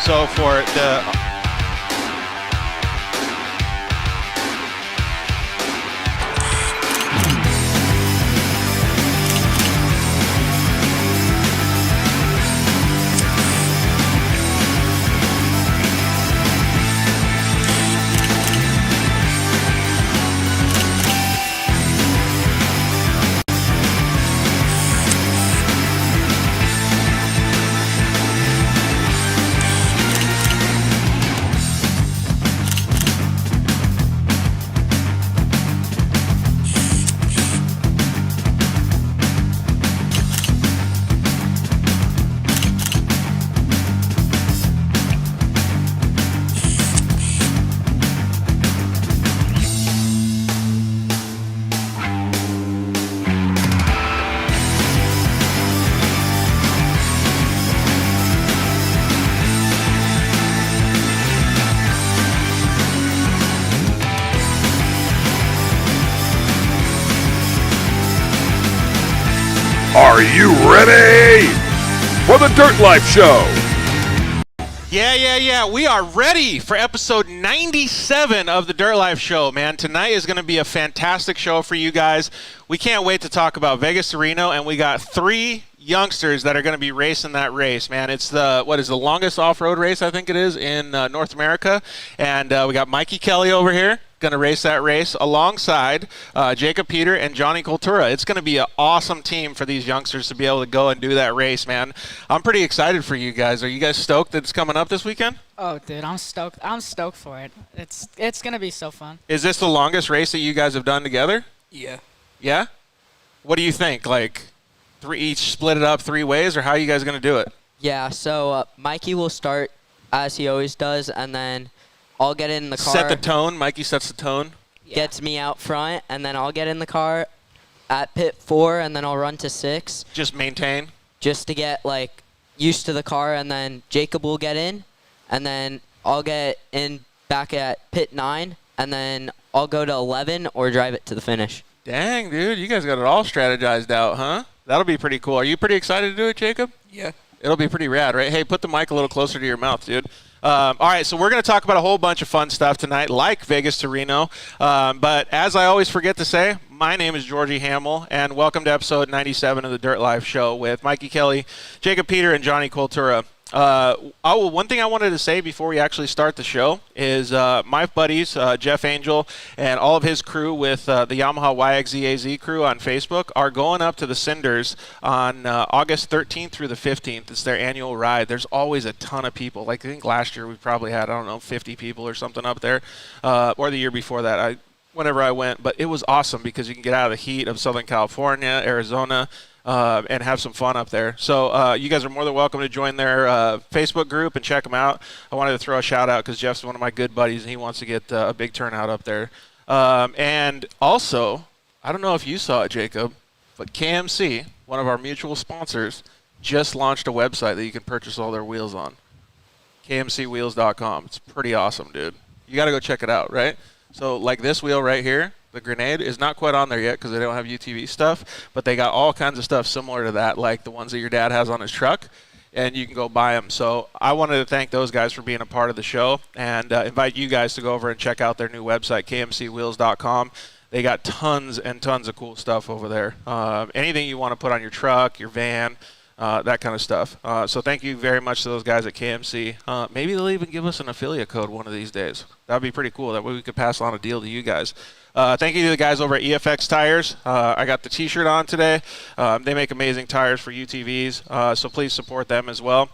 So for the Are you ready for the Dirt Life Show? Yeah. We are ready for episode 97 of the Dirt Life Show, man. Tonight is going to be a fantastic show for you guys. We can't wait to talk about Vegas to Reno, and we got 3 youngsters that are going to be racing that race, man. It's the longest off-road race, I think it is, in North America. And we got Mikey Kelly over here going to race that race alongside Jacob Peter and Johnny Koltura. It's going to be an awesome team for these youngsters to be able to go and do that race, man. I'm pretty excited for you guys. Are you guys stoked that it's coming up this weekend? Oh, dude, I'm stoked. I'm stoked for it. It's going to be so fun. Is this the longest race that you guys have done together? Yeah. Yeah? What do you think? Like, each split it up 3 ways, or how are you guys going to do it? Yeah, so Mikey will start as he always does, and then I'll get in the car. Set the tone. Mikey sets the tone. Gets me out front, and then I'll get in the car at pit 4, and then I'll run to 6. Just maintain? Just to get, used to the car, and then Jacob will get in, and then I'll get in back at pit 9, and then I'll go to 11 or drive it to the finish. Dang, dude. You guys got it all strategized out, huh? That'll be pretty cool. Are you pretty excited to do it, Jacob? Yeah. It'll be pretty rad, right? Hey, put the mic a little closer to your mouth, dude. All right, so we're going to talk about a whole bunch of fun stuff tonight, like Vegas to Reno. But as I always forget to say, my name is Georgie Hamill, and welcome to episode 97 of the Dirt Life Show with Mikey Kelly, Jacob Peter, and Johnny Koltura. One thing I wanted to say before we actually start the show is my buddies, Jeff Angel and all of his crew with the Yamaha YXZAZ crew on Facebook are going up to the Cinders on August 13th through the 15th. It's their annual ride. There's always a ton of people. Like, I think last year we probably had, 50 people or something up there, or the year before that. Whenever I went, but it was awesome because you can get out of the heat of Southern California, Arizona, and have some fun up there. So you guys are more than welcome to join their Facebook group and check them out. I wanted to throw a shout out because Jeff's one of my good buddies and he wants to get a big turnout up there. And also, I don't know if you saw it, Jacob, but KMC, one of our mutual sponsors, just launched a website that you can purchase all their wheels on. KMCwheels.com. It's pretty awesome, dude. You got to go check it out, right? So like this wheel right here, the Grenade, is not quite on there yet because they don't have UTV stuff, but they got all kinds of stuff similar to that, like the ones that your dad has on his truck, and you can go buy them. So I wanted to thank those guys for being a part of the show and invite you guys to go over and check out their new website, kmcwheels.com. They got tons and tons of cool stuff over there. Anything you want to put on your truck, your van, that kind of stuff. So thank you very much to those guys at KMC. Maybe they'll even give us an affiliate code one of these days. That would be pretty cool. That way we could pass on a deal to you guys. Thank you to the guys over at EFX Tires. I got the T-shirt on today. They make amazing tires for UTVs, so please support them as well.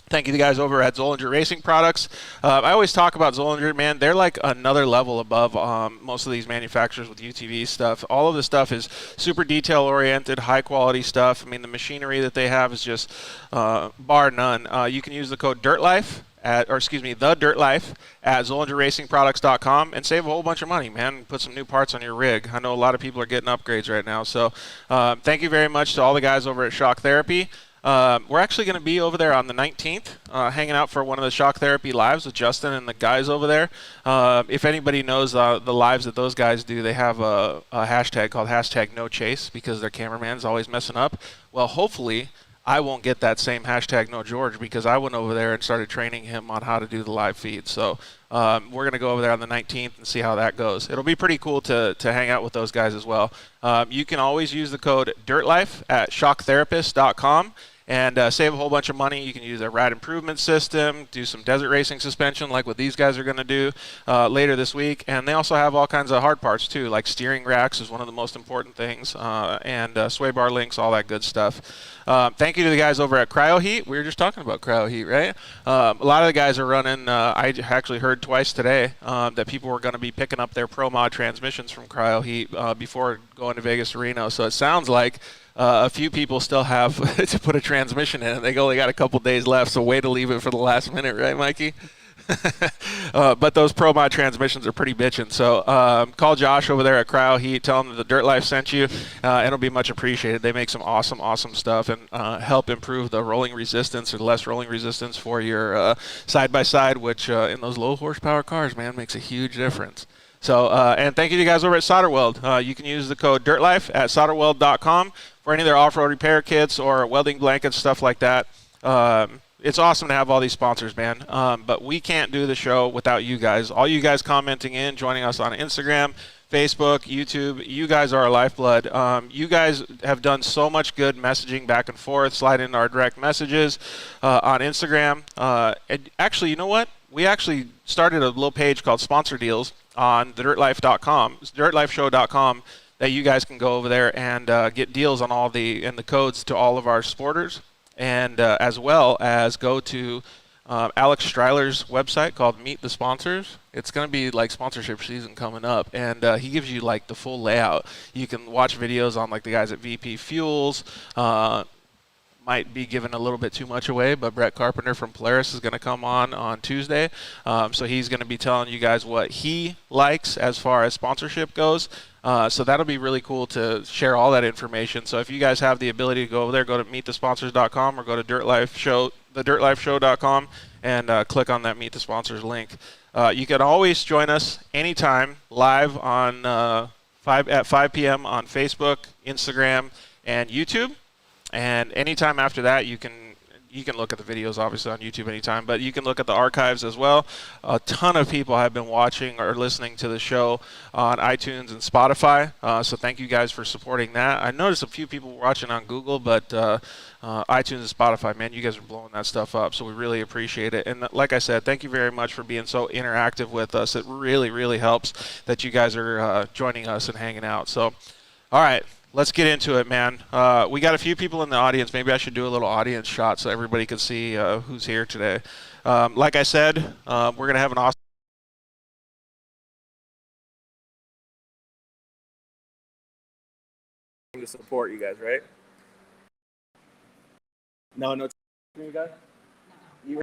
Thank you to the guys over at Zollinger Racing Products. I always talk about Zollinger, man. They're like another level above most of these manufacturers with UTV stuff. All of the stuff is super detail-oriented, high-quality stuff. I mean, the machinery that they have is just bar none. You can use the code DIRTLIFE the DIRTLIFE at ZollingerRacingProducts.com and save a whole bunch of money, man. Put some new parts on your rig. I know a lot of people are getting upgrades right now. So thank you very much to all the guys over at Shock Therapy. We're actually going to be over there on the 19th, hanging out for one of the Shock Therapy lives with Justin and the guys over there. If anybody knows the lives that those guys do, they have a hashtag called #NoChase because their cameraman's always messing up. Well, hopefully I won't get that same hashtag no George because I went over there and started training him on how to do the live feed. So we're going to go over there on the 19th and see how that goes. It'll be pretty cool to hang out with those guys as well. You can always use the code DIRTLIFE at shocktherapist.com and save a whole bunch of money. You can use a rad improvement system, do some desert racing suspension like what these guys are going to do later this week. And they also have all kinds of hard parts too, like steering racks is one of the most important things, and sway bar links, all that good stuff. Thank you to the guys over at Cryo Heat. We were just talking about Cryo Heat, right? A lot of the guys are running, I actually heard twice today that people were going to be picking up their Pro Mod transmissions from Cryo Heat before going to Vegas to Reno. So it sounds like a few people still have to put a transmission in, and they only got a couple days left, so way to leave it for the last minute, right, Mikey? But those Pro Mod transmissions are pretty bitchin'. So call Josh over there at Cryo Heat. Tell him that the Dirt Life sent you. It'll be much appreciated. They make some awesome, awesome stuff and help improve the rolling resistance or less rolling resistance for your side-by-side, which in those low horsepower cars, man, makes a huge difference. So, and thank you to you guys over at Solderweld. You can use the code DIRTLIFE at solderweld.com for any of their off-road repair kits or welding blankets, stuff like that. It's awesome to have all these sponsors, man. But we can't do the show without you guys. All you guys commenting in, joining us on Instagram, Facebook, YouTube, you guys are our lifeblood. You guys have done so much good messaging back and forth, slide into our direct messages on Instagram. And actually, you know what? We actually started a little page called Sponsor Deals on thedirtlife.com, dirtlifeshow.com, that you guys can go over there and get deals on all the codes to all of our supporters, and as well as go to Alex Stryler's website called Meet the Sponsors. It's going to be like sponsorship season coming up, and he gives you like the full layout. You can watch videos on like the guys at VP Fuels. Might be giving a little bit too much away, but Brett Carpenter from Polaris is going to come on Tuesday. So he's going to be telling you guys what he likes as far as sponsorship goes. So that'll be really cool to share all that information. So if you guys have the ability to go over there, go to meetthesponsors.com or go to thedirtlifeshow.com and click on that Meet the Sponsors link. You can always join us anytime live on at 5 p.m. on Facebook, Instagram, and YouTube. And anytime after that, you can look at the videos, obviously, on YouTube anytime, but you can look at the archives as well. A ton of people have been watching or listening to the show on iTunes and Spotify, so thank you guys for supporting that. I noticed a few people watching on Google, but iTunes and Spotify, man, you guys are blowing that stuff up, so we really appreciate it. And like I said, thank you very much for being so interactive with us. It really, really helps that you guys are joining us and hanging out. So, all right. Let's get into it, man. We got a few people in the audience. Maybe I should do a little audience shot so everybody can see who's here today. Like I said, we're going to have an awesome to support you guys, right? No, you guys? You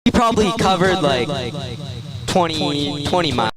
We probably covered like 20 miles.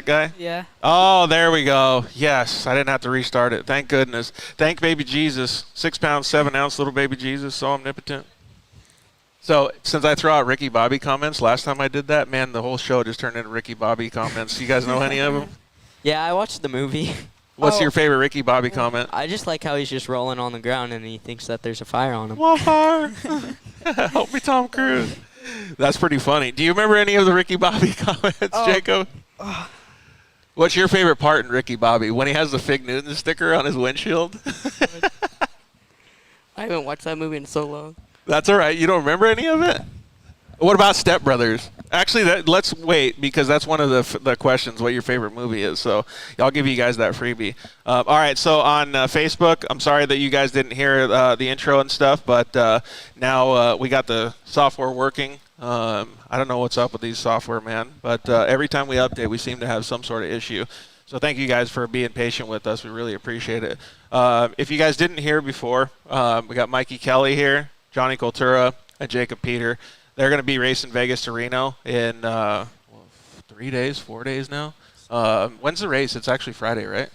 guy? Yeah. Oh, there we go. Yes, I didn't have to restart it. Thank goodness. Thank baby Jesus. 6 pounds, 7 ounce little baby Jesus, so omnipotent. So since I throw out Ricky Bobby comments, last time I did that, man, the whole show just turned into Ricky Bobby comments. You guys know any of them? Yeah, I watched the movie. What's your favorite Ricky Bobby comment? I just like how he's just rolling on the ground and he thinks that there's a fire on him. What fire? Help me, Tom Cruise. That's pretty funny. Do you remember any of the Ricky Bobby comments, Jacob? What's your favorite part in Ricky Bobby? When he has the Fig Newton sticker on his windshield? I haven't watched that movie in so long. That's all right. You don't remember any of it? What about Step Brothers? Actually, let's wait because that's one of the questions, what your favorite movie is. So I'll give you guys that freebie. All right, so on Facebook, I'm sorry that you guys didn't hear the intro and stuff, but now we got the software working. I don't know what's up with these software, man, but every time we update, we seem to have some sort of issue. So thank you guys for being patient with us. We really appreciate it. If you guys didn't hear before, we got Mikey Kelly here, Johnny Koltura, and Jacob Peter. They're going to be racing Vegas to Reno in 3 days, 4 days now. When's the race? It's actually Friday, right?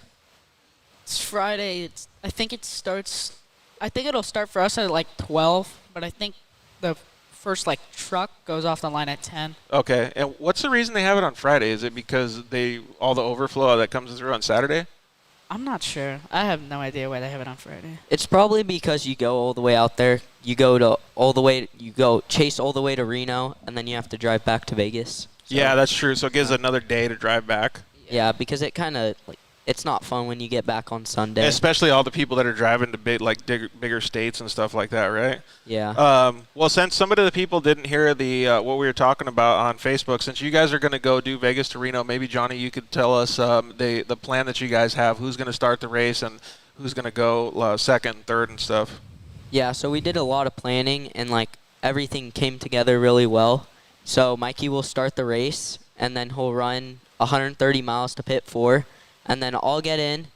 It's Friday. I think it'll start for us at like 12, but I think the first truck goes off the line at 10. Okay. And what's the reason they have it on Friday? Is it because all the overflow that comes through on Saturday? I'm not sure. I have no idea why they have it on Friday. It's probably because you go all the way out there. You go chase all the way to Reno, and then you have to drive back to Vegas. So, yeah, that's true. So it gives another day to drive back. Yeah, because it kind of it's not fun when you get back on Sunday. Especially all the people that are driving to bigger states and stuff like that, right? Yeah. Well, since some of the people didn't hear what we were talking about on Facebook, since you guys are going to go do Vegas to Reno, maybe Johnny, you could tell us the plan that you guys have. Who's going to start the race and who's going to go second, third, and stuff. Yeah. So we did a lot of planning and everything came together really well. So Mikey will start the race and then he'll run 130 miles to pit 4. And then I'll get in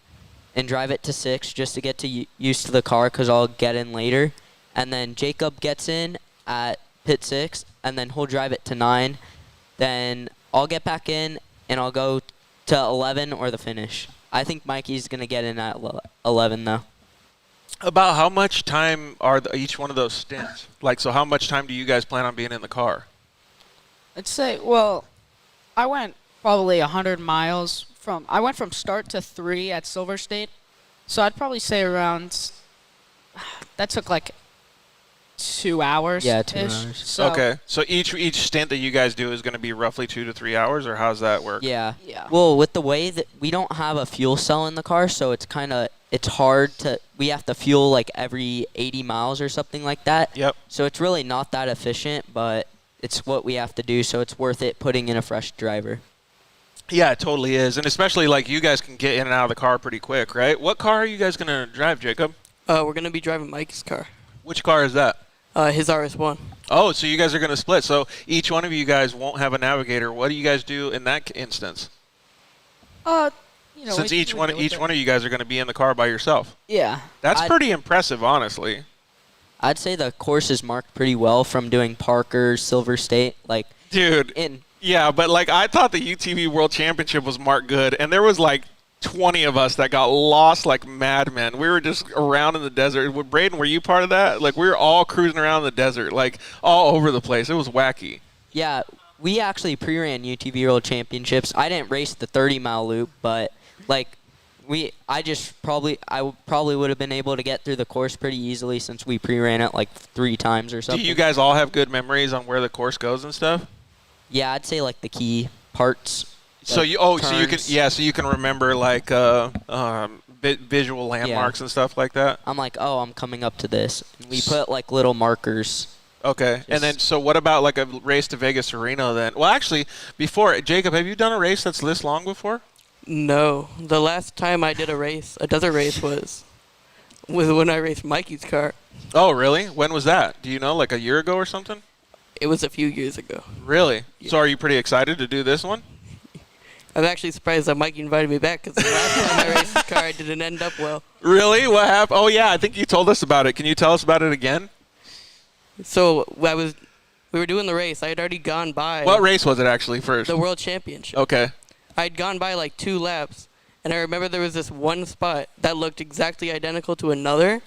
and drive it to 6 just to get used to the car because I'll get in later. And then Jacob gets in at pit 6, and then he'll drive it to 9. Then I'll get back in, and I'll go to 11 or the finish. I think Mikey's going to get in at 11, though. About how much time are each one of those stints? So how much time do you guys plan on being in the car? I'd say, I went probably 100 miles. I went from start to 3 at Silver State, so I'd probably say around. That took 2 hours. Yeah, 2 hours. So okay, so each stint that you guys do is going to be roughly 2 to 3 hours, or how's that work? Yeah. Yeah. Well, with the way that we don't have a fuel cell in the car, so it's hard to. We have to fuel every 80 miles or something like that. Yep. So it's really not that efficient, but it's what we have to do, so it's worth it putting in a fresh driver. Yeah, it totally is. And especially you guys can get in and out of the car pretty quick, right? What car are you guys going to drive, Jacob? We're going to be driving Mikey's car. Which car is that? His RS1. Oh, so you guys are going to split. So each one of you guys won't have a navigator. What do you guys do in that instance? Since each one of you guys are going to be in the car by yourself. Yeah. That's pretty impressive, honestly. I'd say the course is marked pretty well from doing Parker, Silver State, Dude. Yeah, but I thought the UTV World Championship was marked good, and there was 20 of us that got lost like madmen. We were just around in the desert. Braden, were you part of that? We were all cruising around in the desert, all over the place. It was wacky. Yeah, we actually pre-ran UTV World Championships. I didn't race the 30-mile loop, but I probably would have been able to get through the course pretty easily since we pre-ran it 3 times or something. Do you guys all have good memories on where the course goes and stuff? Yeah, I'd say the key parts. So you can remember visual landmarks and stuff like that. I'm I'm coming up to this. And we put little markers. Okay, and then so what about a race to Vegas to Reno then? Well, actually, before Jacob, have you done a race that's this long before? No, the last time I did a desert race was when I raced Mikey's car. Oh, really? When was that? Do you know, a year ago or something? It was a few years ago. Really? Yeah. So are you pretty excited to do this one? I'm actually surprised that Mikey invited me back because the last time I raced his car, it didn't end up well. Really? What happened? Oh, yeah, I think you told us about it. Can you tell us about it again? So we were doing the race. I had already gone by. What race was it actually first? The World Championship. Okay. I'd gone by like 2 laps, and I remember there was this one spot that looked exactly identical to another,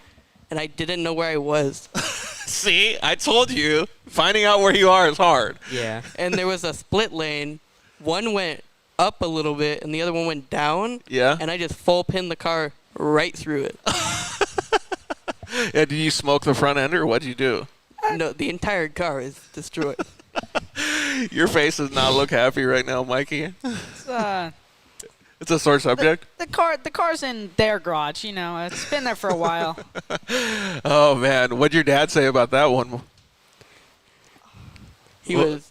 and I didn't know where I was. See, I told you, finding out where you are is hard. Yeah. And there was a split lane. One went up a little bit, and the other one went down. Yeah. And I just full pinned the car right through it. Yeah, did you smoke the front end, or what'd you do? No, the entire car is destroyed. Your face does not look happy right now, Mikey. It's, It's a sore subject. the car's in their garage. It's been there for a while. Oh man, what'd your dad say about that one? He Well- was.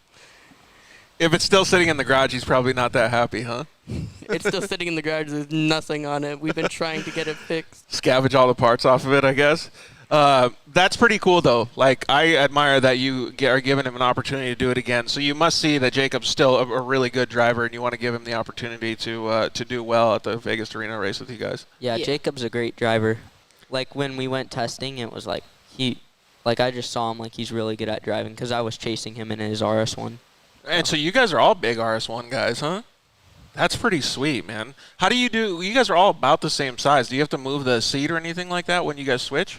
If it's still sitting in the garage, he's probably not that happy, huh? It's still sitting in the garage. There's nothing on it. We've been trying to get it fixed. Scavenge all the parts off of it, I guess. That's pretty cool, though. Like, I admire that you are giving him an opportunity to do it again. So you must see that Jacob's still a really good driver, and you want to give him the opportunity to do well at the Vegas to Reno race with you guys. Yeah, Yeah. Jacob's a great driver. Like, when we went testing, it was like I just saw him like he's really good at driving because I was chasing him in his RS1. And so you guys are all big RS1 guys, huh? That's pretty sweet, man. How do? You guys are all about the same size. Do you have to move the seat or anything like that when you guys switch?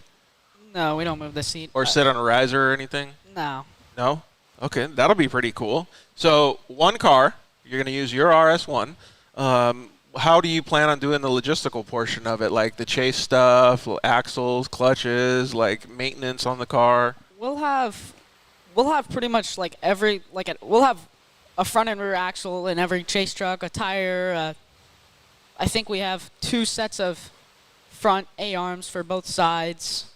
No, we don't move the seat. Or sit on a riser or anything? No. No? Okay, that'll be pretty cool. So one car, you're going to use your RS1. How do you plan on doing the logistical portion of it, like the chase stuff, axles, clutches, like maintenance on the car? We'll have pretty much we'll have a front and rear axle in every chase truck, a tire. I think we have 2 sets of front A-arms for both sides.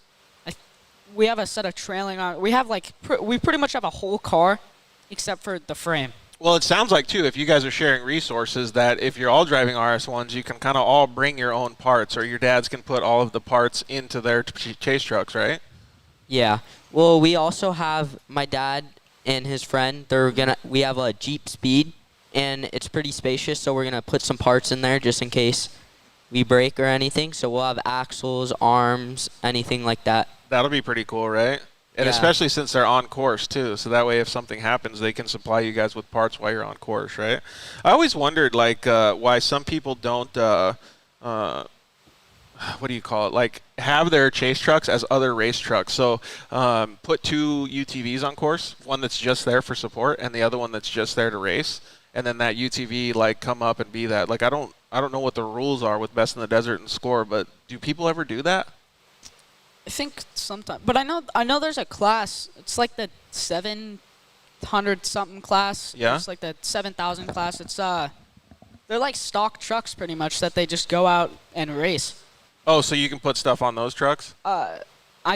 We have a set of trailing arms. We have we pretty much have a whole car except for the frame. Well, it sounds like, too, if you guys are sharing resources, that if you're all driving RS1s, you can kind of all bring your own parts, or your dads can put all of the parts into their chase trucks, right? Yeah. Well, we also have my dad and his friend. We have a Jeep Speed, and it's pretty spacious, so we're gonna put some parts in there just in case we break or anything. So we'll have axles, arms, anything like that. That'll be pretty cool, right? And Yeah. especially since they're on course, too. So that way if something happens, they can supply you guys with parts while you're on course, right? I always wondered, why some people don't, what do you call it? Like, have their chase trucks as other race trucks. So put 2 UTVs on course, one that's just there for support and the other one that's just there to race. And then that UTV, come up and be that. Like, I don't know what the rules are with Best in the Desert and Score, but do people ever do that? I think sometimes, but I know there's a class. It's like the 700 something class. Yeah. It's like the 7,000 class. It's they're like stock trucks pretty much that they just go out and race. Oh, so you can put stuff on those trucks? I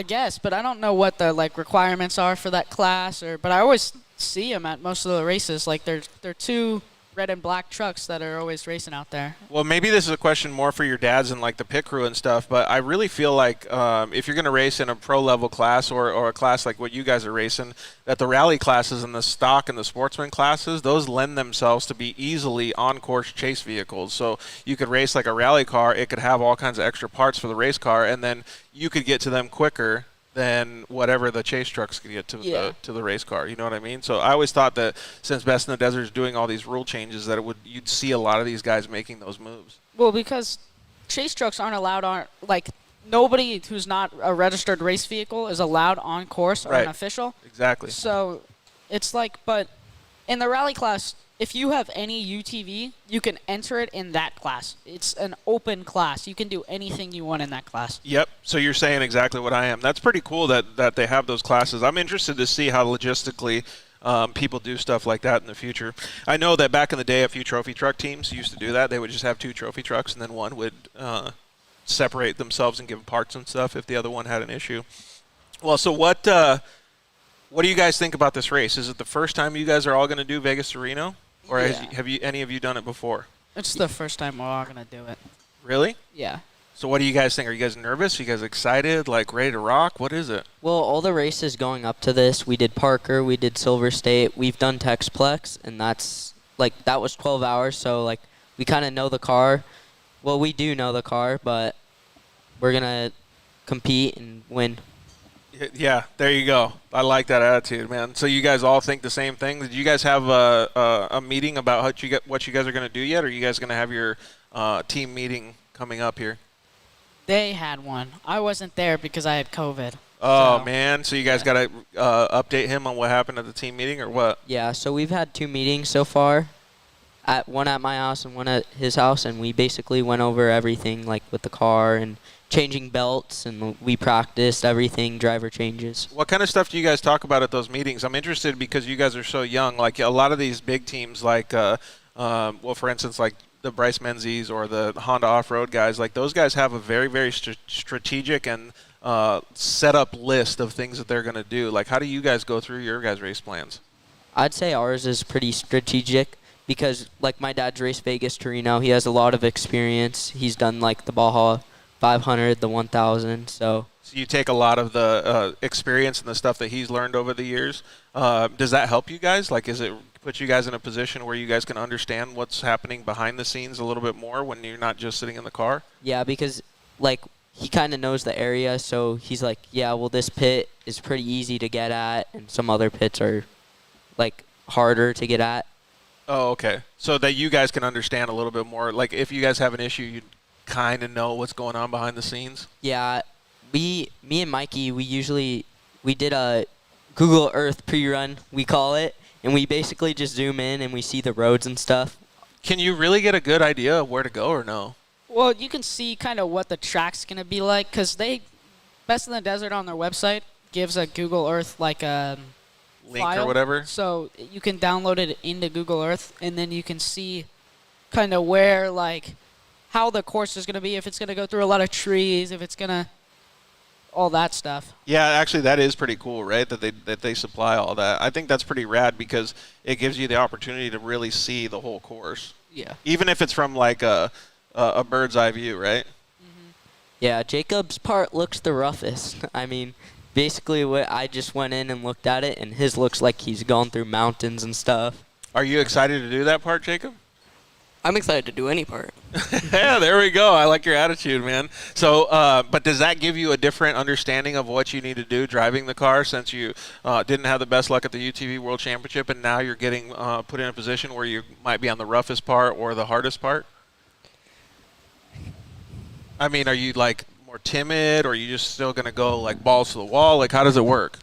guess, but I don't know what the requirements are for that class. But I always see them at most of the races. Like they're 2 red and black trucks that are always racing out there. Well, maybe this is a question more for your dads and the pit crew and stuff, but I really feel like if you're going to race in a pro level class or a class like what you guys are racing, that the rally classes and the stock and the sportsman classes, those lend themselves to be easily on course chase vehicles. So you could race like a rally car, it could have all kinds of extra parts for the race car, and then you could get to them quicker than whatever the chase trucks could get to the race car. You know what I mean? So I always thought that since Best in the Desert is doing all these rule changes, that you'd see a lot of these guys making those moves. Well, because chase trucks aren't allowed nobody who's not a registered race vehicle is allowed on course or Right. an official. Exactly. So it's but in the rally class, if you have any UTV, you can enter it in that class. It's an open class. You can do anything you want in that class. Yep. So you're saying exactly what I am. That's pretty cool that they have those classes. I'm interested to see how logistically people do stuff like that in the future. I know that back in the day, a few trophy truck teams used to do that. They would just have 2 trophy trucks, and then one would separate themselves and give parts and stuff if the other one had an issue. Well, so what do you guys think about this race? Is it the first time you guys are all going to do Vegas to Reno? Or Yeah. have any of you done it before? It's the first time we're all gonna do it. Really? Yeah. So what do you guys think? Are you guys nervous? Are you guys excited? Ready to rock? What is it? Well, all the races going up to this, we did Parker, we did Silver State, we've done Texplex, and that was 12 hours, so we kind of know the car. Well, we do know the car, but we're going to compete and win. Yeah, there you go. I like that attitude, man. So you guys all think the same thing? Did you guys have a meeting about what you guys are going to do yet, or are you guys going to have your team meeting coming up here? They had one. I wasn't there because I had COVID. Oh, So, man. So you guys got to update him on what happened at the team meeting, or what? Yeah, so we've had 2 meetings so far, one at my house and one at his house, and we basically went over everything, like with the car and changing belts, and we practiced everything, driver changes. What kind of stuff do you guys talk about at those meetings? I'm interested because you guys are so young. Like a lot of these big teams, like, well, for instance, like the Bryce Menzies or the Honda Offroad guys, like those guys have a very, very strategic and set up list of things that they're going to do. Like, how do you guys go through your guys' race plans? I'd say ours is pretty strategic because, like, my dad's raced Vegas to Reno. He has a lot of experience. He's done, like, the Baja 500, the 1000, so you take a lot of the experience and the stuff that he's learned over the years. Does that help you guys? Like, is it put you guys in a position where you guys can understand what's happening behind the scenes a little bit more when you're not just sitting in the car? yeah, because, like, he kind of knows the area, so he's like, yeah, well, this pit is pretty easy to get at, and some other pits are, like, harder to get at. Oh, okay. So that you guys can understand a little bit more. Like, if you guys have an issue, you kind of know what's going on behind the scenes. Yeah, me and Mikey, we did a Google Earth pre-run, we call it, and we basically just zoom in and we see the roads and stuff. Can you really get a good idea of where to go or no? well, you can see kind of what the track's going to be like because Best in the Desert on their website gives a Google Earth like a Link file. or whatever? So you can download it into Google Earth, and then you can see kind of where, like, how the course is going to be, if it's going to go through a lot of trees, if it's going to, all that stuff. Yeah, actually, that is pretty cool, right? That they supply all that. I think that's pretty rad because it gives you the opportunity to really see the whole course, Yeah. even if it's from like a bird's eye view, right? Yeah, Jacob's part looks the roughest. I mean, basically I just went in and looked at it, and his looks like he's gone through mountains and stuff. Are you excited to do that part, Jacob? I'm excited to do any part. Yeah, there we go. I like your attitude, man. So, but does that give you a different understanding of what you need to do driving the car since you didn't have the best luck at the UTV World Championship, and now you're getting put in a position where you might be on the roughest part or the hardest part? I mean, are you like more timid, or are you just still going to go like balls to the wall? Like, how does it work?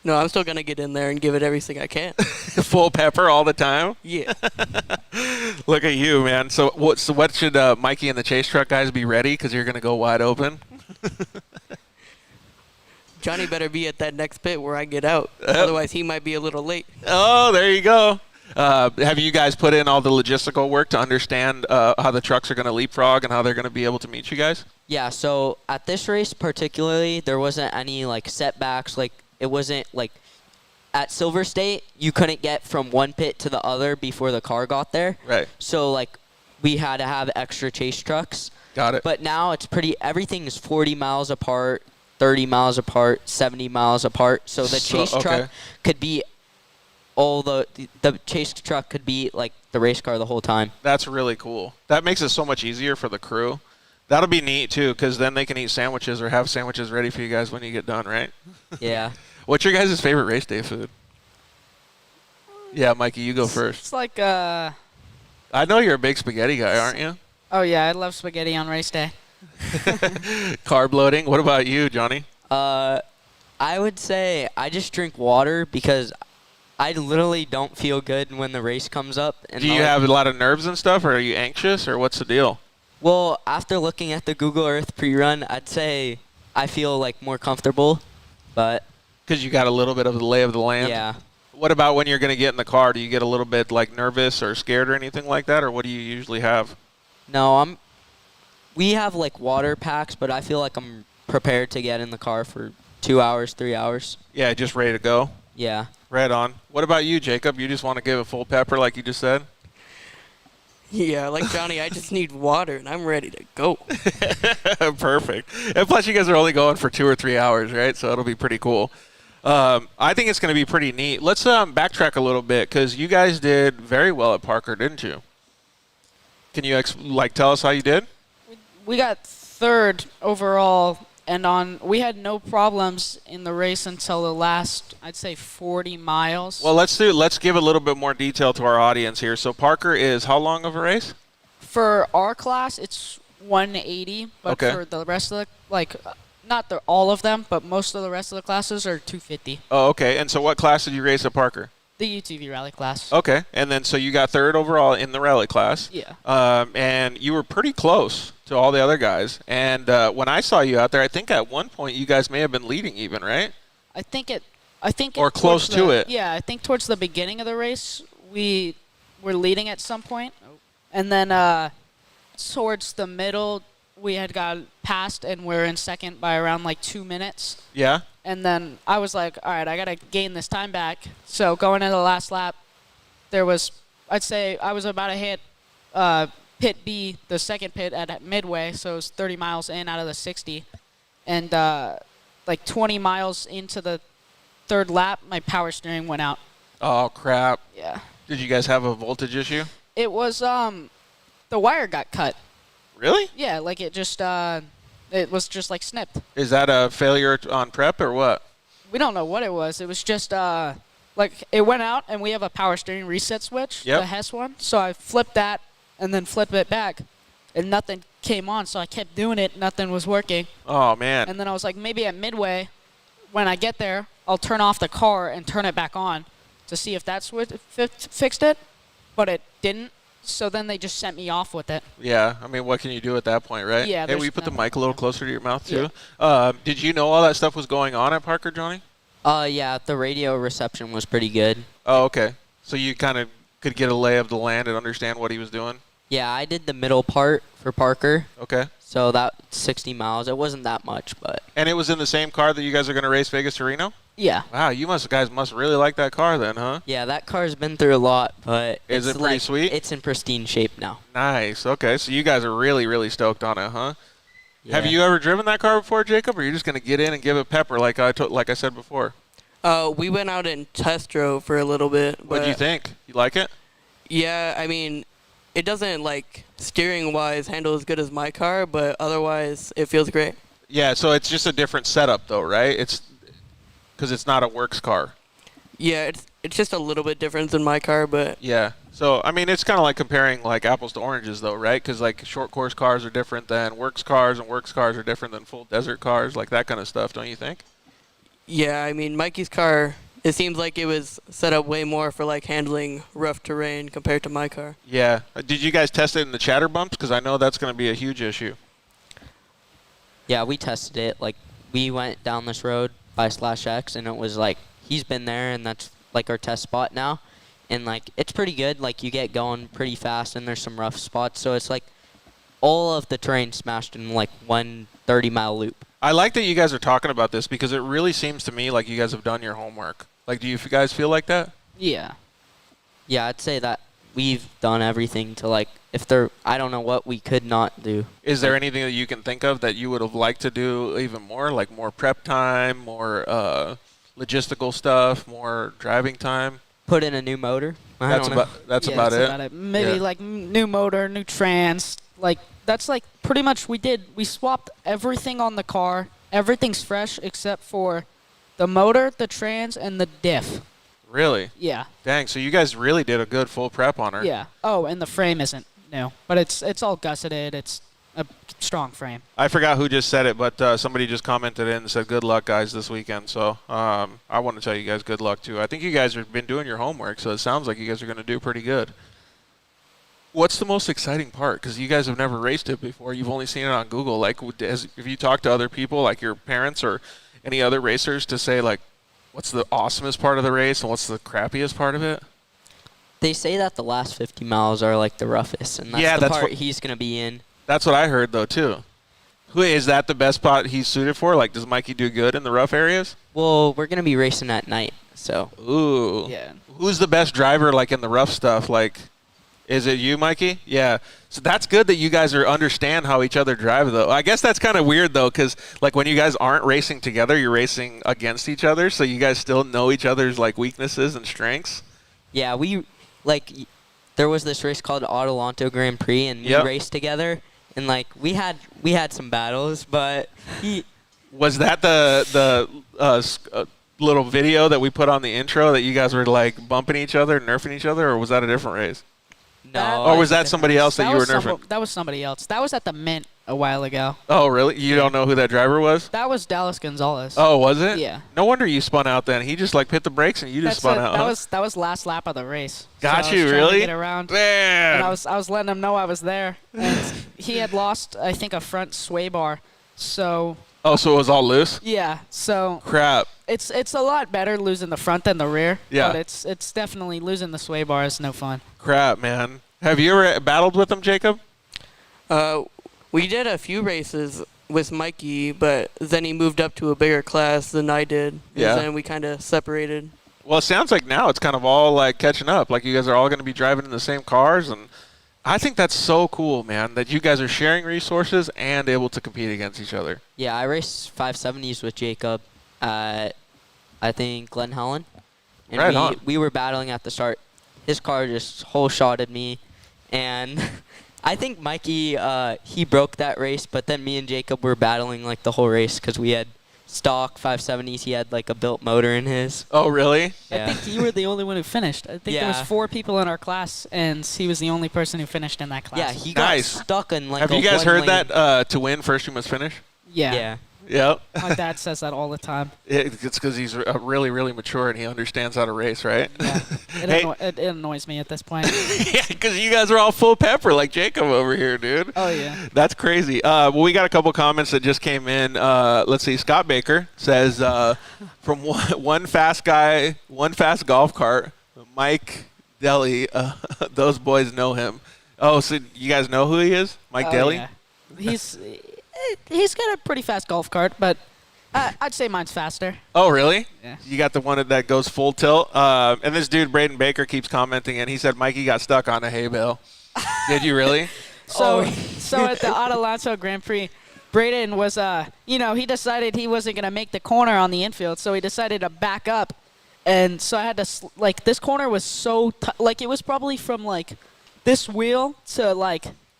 No, I'm still going to get in there and give it everything I can. Full pepper all the time? Yeah. Look at you, man. So what should Mikey and the chase truck guys be ready because you're going to go wide open? Johnny better be at that next pit where I get out. Otherwise, he might be a little late. Oh, there you go. Have you guys put in all the logistical work to understand how the trucks are going to leapfrog and how they're going to be able to meet you guys? Yeah, so at this race particularly, there wasn't any, like, setbacks. Like, it wasn't, like, at Silver State, you couldn't get from one pit to the other before the car got there. Right. So, like, we had to have extra chase trucks. Got it. But now it's everything is 40 miles apart, 30 miles apart, 70 miles apart. So the chase truck could be the chase truck could be like the race car the whole time. That's really cool. That makes it so much easier for the crew. That'll be neat, too, because then they can eat sandwiches or have sandwiches ready for you guys when you get done, right? Yeah. What's your guys' favorite race day food? Yeah, Mikey, you go first. It's like, I know you're a big spaghetti guy, aren't you? oh, yeah, I love spaghetti on race day. Carb loading. What about you, Johnny? I would say I just drink water because I literally don't feel good when the race comes up. And Do you have a lot of nerves and stuff, or are you anxious, or what's the deal? Well, after looking at the Google Earth pre-run, I'd say I feel like more comfortable, but Because you got a little bit of the lay of the land? yeah. What about when you're going to get in the car? Do you get a little bit like nervous or scared or anything like that, or what do you usually have? No, we have like water packs, but I feel like I'm prepared to get in the car for 2 hours, 3 hours. Yeah, just ready to go? Yeah. Right on. What about you, Jacob? You just want to give a full pepper like you just said? Yeah, like Johnny, I just need water, and I'm ready to go. Perfect. And plus, you guys are only going for 2 or 3 hours, right? So it'll be pretty cool. I think it's going to be pretty neat. Let's backtrack a little bit because you guys did very well at Parker, didn't you? Can you tell us how you did? We got third overall And we had no problems in the race until the last, I'd say, 40 miles. Well, let's give a little bit more detail to our audience here. So Parker is how long of a race? For our class, it's 180, but Okay. for the rest of the, like, not all of them, but most of the rest of the classes are 250. Oh, okay. And so what class did you race at Parker? The UTV rally class. Okay. And then so you got third overall in the rally class. Yeah. And you were pretty close to all the other guys. And when I saw you out there, I think at one point you guys may have been leading even, right? I think Or close towards to it. Yeah, I think towards the beginning of the race we were leading at some point, and then towards the middle we had got passed and we're in second by around like 2 minutes. Yeah. And then I was like, all right, I gotta gain this time back. So going into the last lap, I'd say I was about to hit pit B, the second pit at midway, so it was 30 miles in out of the 60, and like 20 miles into the third lap, my power steering went out. Oh, crap. Yeah. Did you guys have a voltage issue? It was the wire got cut. Really? Yeah, like it was just like snipped. Is that a failure on prep or what? We don't know what it was. It was just like it went out, and we have a power steering reset switch, Yep. the Hess one. So I flipped that and then flipped it back, and nothing came on. So I kept doing it. Nothing was working. Oh, man. And then I was like, maybe at midway, when I get there, I'll turn off the car and turn it back on to see if that's what fixed it. But it didn't. So then they just sent me off with it. Yeah, I mean, what can you do at that point, right? Yeah, Hey, there's will you put the nothing. mic a little closer to your mouth, too? Yeah. Did you know all that stuff was going on at Parker, Johnny? Yeah, the radio reception was pretty good. Oh, okay. So you kind of could get a lay of the land and understand what he was doing? Yeah, I did the middle part for Parker, Okay. so that 60 miles. It wasn't that much, but And it was in the same car that you guys are going to race Vegas to Reno? Yeah. Wow, you guys must really like that car then, huh? yeah, that car's been through a lot, but Is it's it pretty like, sweet? It's in pristine shape now. Nice. Okay, so you guys are really, really stoked on it, huh? Have Yeah. you ever driven that car before, Jacob, or are you just going to get in and give it pepper like I said before? We went out and test drove for a little bit. What did you but think? You like it? Yeah, I mean, it doesn't, like, steering-wise handle as good as my car, but otherwise it feels great. Yeah, so it's just a different setup, though, right? It's because it's not a works car. Yeah, it's just a little bit different than my car, but Yeah. So, I mean, it's kind of like comparing, like, apples to oranges, though, right? Because, like, short course cars are different than works cars, and works cars are different than full desert cars, like that kind of stuff, don't you think? yeah, I mean, Mikey's car, it seems like it was set up way more for, like, handling rough terrain compared to my car. Yeah. Did you guys test it in the chatter bumps? Because I know that's going to be a huge issue. Yeah, we tested it. Like, we went down this road by /X, and it was like, he's been there, and that's like our test spot now. And like, it's pretty good. Like, you get going pretty fast, and there's some rough spots. So it's like all of the terrain smashed in like one 30-mile loop. I like that you guys are talking about this because it really seems to me like you guys have done your homework. Like, do you guys feel like that? Yeah. Yeah, I'd say that we've done everything to like, I don't know what we could not do. Is there anything that you can think of that you would have liked to do even more, like more prep time, more logistical stuff, more driving time? Put in a new motor. That's I don't know. about it. Maybe Yeah. like new motor, new trans. Like that's like pretty much we swapped everything on the car. Everything's fresh except for the motor, the trans, and the diff. Really? Yeah. Dang, so you guys really did a good full prep on her. Yeah. Oh, and the frame isn't new, but it's all gusseted. It's a strong frame. I forgot who just said it, but somebody just commented in and said, good luck, guys, this weekend. So I want to tell you guys good luck, too. I think you guys have been doing your homework, so it sounds like you guys are going to do pretty good. What's the most exciting part? Because you guys have never raced it before. You've only seen it on Google. Like, if you talk to other people, like your parents or any other racers, to say, like, what's the awesomest part of the race and what's the crappiest part of it? They say that the last 50 miles are like the roughest, and that's Yeah, the that's part what- he's going to be in. That's what I heard, though, too. Is that the best spot he's suited for? Like, does Mikey do good in the rough areas? Well, we're going to be racing at night, so. Ooh. Yeah. Who's the best driver, like, in the rough stuff? Like, is it you, Mikey? Yeah. So that's good that you guys understand how each other drive, though. I guess that's kind of weird, though, because, like, when you guys aren't racing together, you're racing against each other, so you guys still know each other's, like, weaknesses and strengths. Yeah, there was this race called Adelanto Grand Prix, and we Yep. raced together, and, like, we had some battles, but Was that the little video that we put on the intro that you guys were like bumping each other, nerfing each other, or was that a different race? No. Or was that somebody else that you were nerfing? That was somebody else. That was at the Mint a while ago. Oh, really? You don't know who that driver was? That was Dallas Gonzalez. Oh, was it? Yeah. No wonder you spun out then. He just like hit the brakes and you just spun out. That was last lap of the race. Got so you, I was trying really? To get around. Man. And I was letting him know I was there, and he had lost, I think, a front sway bar. So. Oh, so it was all loose? Yeah. So. Crap. It's a lot better losing the front than the rear. Yeah. But it's definitely losing the sway bar is no fun. Crap, man. Have you ever battled with him, Jacob? We did a few races with Mikey, but then he moved up to a bigger class than I did. Yeah. And then we kind of separated. Well, it sounds like now it's kind of all like catching up. Like you guys are all going to be driving in the same cars, and I think that's so cool, man, that you guys are sharing resources and able to compete against each other. Yeah, I raced 570s with Jacob at, I think, Glen Helen. And Right on. we were battling at the start. His car just whole shotted me. And I think Mikey, he broke that race, but then me and Jacob were battling like the whole race because we had stock 570s. He had like a built motor in his. Oh, really? Yeah. I think you were the only one who finished. I think there was Yeah. 4 people in our class, and he was the only person who finished in that class. Yeah, he got Nice. stuck in like Have a you guys heard one-lane- that to win first you must finish? Yeah. Yeah. Yep. My dad says that all the time. It's because he's really, really mature and he understands how to race, right? Yeah. Hey. It annoys me at this point. Yeah, because you guys are all full pepper like Jacob over here, dude. Oh, yeah. That's crazy. Well, we got a couple comments that just came in. Let's see. Scott Baker says, from one fast guy, one fast golf cart, Mike Daly, those boys know him. Oh, so you guys know who he is? Mike Oh, Daly? yeah. He's got a pretty fast golf cart, but I'd say mine's faster. Oh, really? Yeah. You got the one that goes full tilt. And this dude, Braden Baker, keeps commenting, and he said Mikey got stuck on a hay bale. Did you really? So at the Adelanto Grand Prix, Braden was, he decided he wasn't going to make the corner on the infield, so he decided to back up. And so I had to, this corner was so, it was probably from, this wheel to,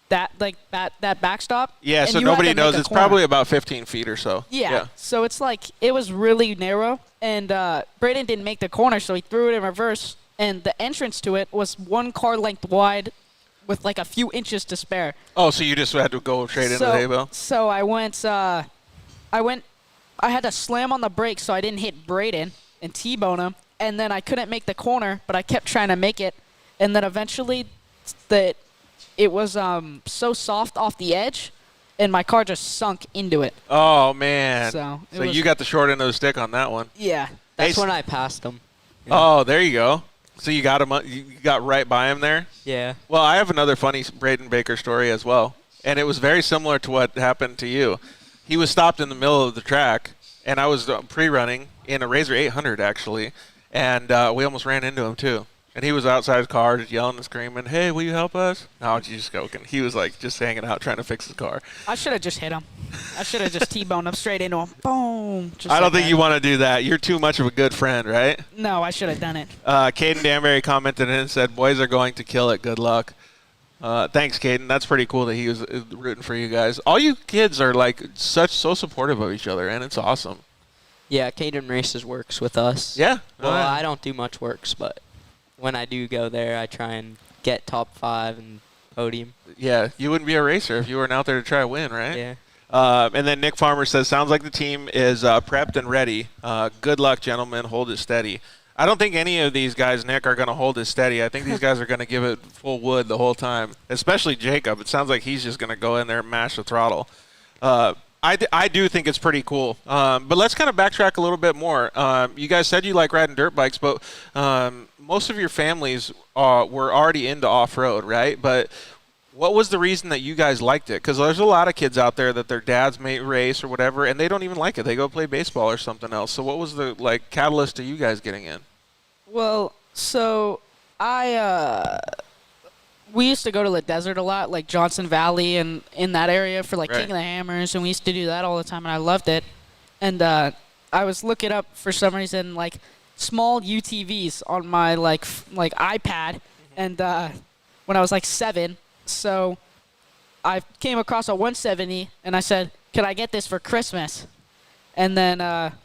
that backstop. Yeah, and so you had nobody to make knows. a It's corner. probably about 15 feet or so. Yeah. So it's it was really narrow, and Braden didn't make the corner, so he threw it in reverse, and the entrance to it was 1 car length wide with a few inches to spare. Oh, so you just had to go straight into the hay bale? So I had to slam on the brakes so I didn't hit Braden and T-bone him, and then I couldn't make the corner, but I kept trying to make it, and then eventually it was so soft off the edge, and my car just sunk into it. Oh, man. So So you got the short end of the stick on that one. Yeah. That's Hey, when I passed him. Oh, there you go. So you got him. You got right by him there. Yeah. Well, I have another funny Braden Baker story as well, and it was very similar to what happened to you. He was stopped in the middle of the track, and I was pre-running in a Razor 800 actually, and we almost ran into him too. And he was outside his car just yelling and screaming, "Hey, will you help us?" No, just joking. He was just hanging out trying to fix his car. I should have just hit him. I should have just T-boned him straight into him. Boom. Just I don't like think that. you want to do that. You're too much of a good friend, right? No, I should have done it. Caden Danbury commented in and said, "Boys are going to kill it. Good luck." Thanks, Caden. That's pretty cool that he was rooting for you guys. All you kids are so supportive of each other, and it's awesome. Yeah, Caden Races works with us. Yeah. Well, I don't do much works, but when I do go there, I try and get top 5 and podium. Yeah, you wouldn't be a racer if you weren't out there to try to win, right? Yeah. And then Nick Farmer says, "Sounds like the team is prepped and ready. Good luck, gentlemen. Hold it steady." I don't think any of these guys, Nick, are going to hold it steady. I think these guys are going to give it full wood the whole time, especially Jacob. It sounds like he's just going to go in there and mash the throttle. I do think it's pretty cool. But let's kind of backtrack a little bit more. You guys said you like riding dirt bikes, but most of your families were already into off-road, right? But what was the reason that you guys liked it? Because there's a lot of kids out there that their dads may race or whatever, and they don't even like it. They go play baseball or something else. So what was the catalyst to you guys getting in? Well, so we used to go to the desert a lot, like Johnson Valley and in that area for Right. King of the Hammers, and we used to do that all the time, and I loved it. And I was looking up for some reason small UTVs on my iPad, and when I was 7, so I came across a 170, and I said, "Can I get this for Christmas?" And then,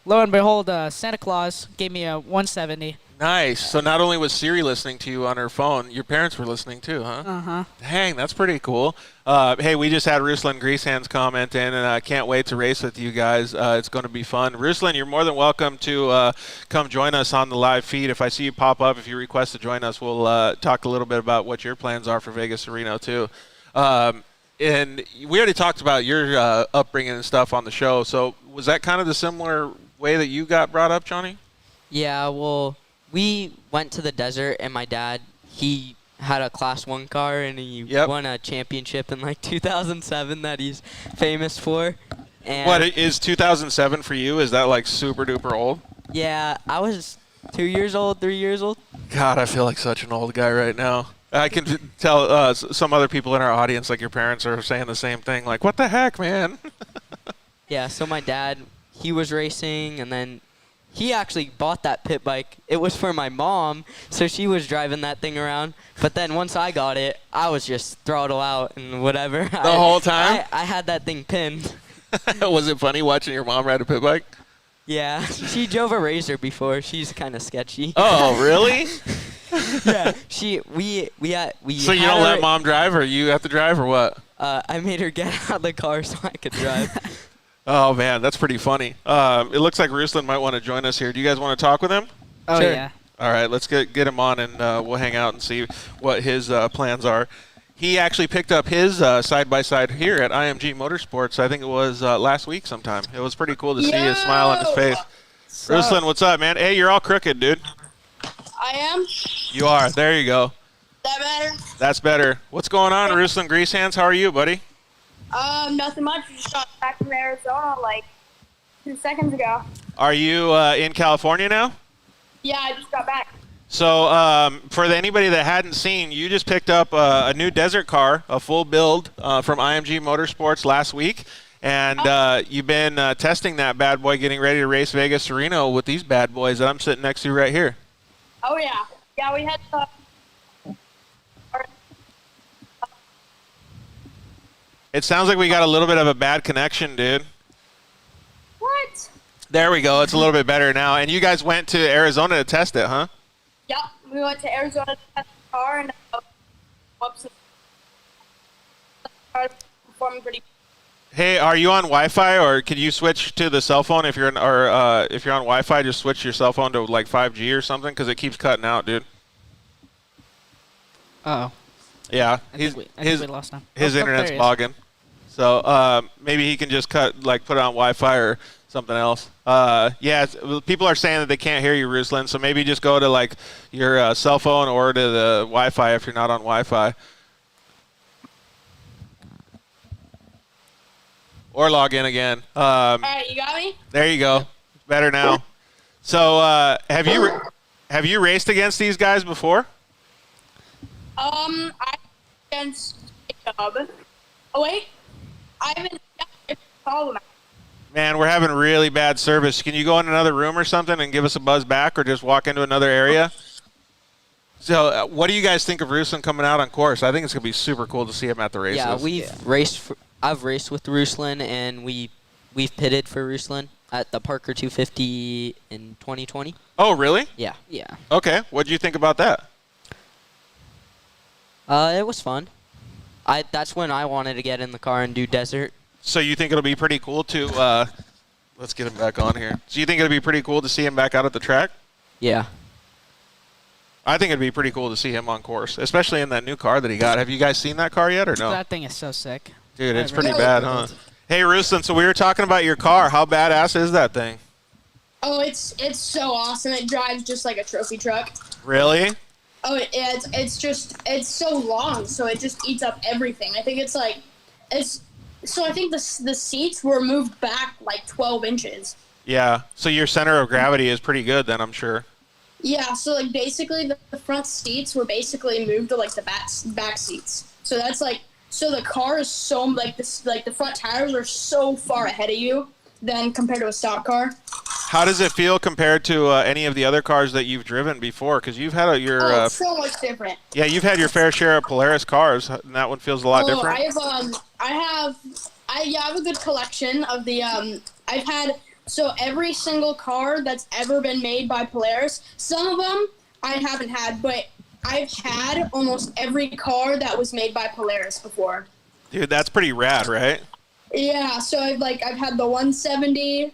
lo and behold, Santa Claus gave me a 170. Nice. So not only was Siri listening to you on her phone, your parents were listening too, huh? Uh-huh. Dang, that's pretty cool. Hey, we just had Ruslan Greasehands comment in, and I can't wait to race with you guys. It's going to be fun. Ruslan, you're more than welcome to come join us on the live feed. If I see you pop up, if you request to join us, we'll talk a little bit about what your plans are for Vegas to Reno too. And we already talked about your upbringing and stuff on the show. So was that kind of the similar way that you got brought up, Johnny? Yeah, well, we went to the desert, and my dad, he had a Class 1 car, and he won a championship in, like, 2007 that he's famous for. And What, is 2007 for you? Is that, like, super-duper old? yeah, I was 2 years old, 3 years old. God, I feel like such an old guy right now. I can tell some other people in our audience, like your parents, are saying the same thing. Like, what the heck, man? Yeah, so my dad, he was racing, and then he actually bought that pit bike. It was for my mom, so she was driving that thing around. But then once I got it, I was just throttle out and whatever. The whole time? I had that thing pinned. Was it funny watching your mom ride a pit bike? Yeah, she drove a Razor before. She's kind of sketchy. Oh, really? Yeah, we. So you had don't her- let mom drive, or you have to drive, or what? I made her get out of the car so I could drive. Oh, man, that's pretty funny. It looks like Ruslan might want to join us here. Do you guys want to talk with him? Oh, Sure. yeah. All right, let's get him on, and we'll hang out and see what his plans are. He actually picked up his side-by-side here at IMG Motorsports. I think it was last week sometime. It was pretty cool to see his smile on his face. Ruslan, what's up, man? Hey, you're all crooked, dude. I am. You are. There you go. That better? That's better. What's going on, Ruslan Greasehands? How are you, buddy? Nothing much. Just got back from Arizona like 2 seconds ago. Are you in California now? Yeah, I just got back. So for anybody that hadn't seen, you just picked up a new desert car, a full build from IMG Motorsports last week. And you've been testing that bad boy, getting ready to race Vegas to Reno with these bad boys that I'm sitting next to right here. Oh, yeah. Yeah, we had It sounds like we got a little bit of a bad connection, dude. What? There we go. It's a little bit better now. And you guys went to Arizona to test it, huh? Yep. We went to Arizona to test the car and whoops. Performing pretty. Hey, are you on Wi-Fi, or can you switch to the cell phone if you're if you're on Wi-Fi? Just switch your cell phone to like 5G or something, because it keeps cutting out, dude. Uh-oh. Yeah, I think we lost him. his Oh, internet's there he is. bogging. So maybe he can just put it on Wi-Fi or something else. Yeah, people are saying that they can't hear you, Ruslan. So maybe just go to like your cell phone or to the Wi-Fi if you're not on Wi-Fi. Or log in again. All right, you got me? There you go. Better now. So have you raced against these guys before? I against Jacob. Oh, wait. I haven't followed him. Man, we're having really bad service. Can you go in another room or something and give us a buzz back, or just walk into another area? So what do you guys think of Ruslan coming out on course? I think it's going to be super cool to see him at the races. Yeah, I've raced with Ruslan, and we've pitted for Ruslan at the Parker 250 in 2020. Oh, really? Yeah. Yeah. Okay. What did you think about that? It was fun. That's when I wanted to get in the car and do desert. So you think it'll be pretty cool to let's get him back on here. So you think it'll be pretty cool to see him back out at the track? Yeah. I think it'd be pretty cool to see him on course, especially in that new car that he got. Have you guys seen that car yet, or no? That thing is so sick. Dude, it's I pretty really bad, like huh? Hey, Ruslan, so we were talking about your car. How badass is that thing? Oh, it's so awesome. It drives just like a trophy truck. Really? Oh, yeah, it's so long, so it just eats up everything. I think so I think the seats were moved back like 12 inches. Yeah. So your center of gravity is pretty good then, I'm sure. Yeah, so like basically the front seats were basically moved to like the back seats. So that's like, so the car is so like this, like the front tires are so far ahead of you than compared to a stock car. How does it feel compared to any of the other cars that you've driven before? Because you've had It's so much different. yeah, you've had your fair share of Polaris cars, and that one feels a lot different. I have a good collection of the I've had So every single car that's ever been made by Polaris, some of them I haven't had, but I've had almost every car that was made by Polaris before. Dude, that's pretty rad, right? Yeah, so I've had the 170,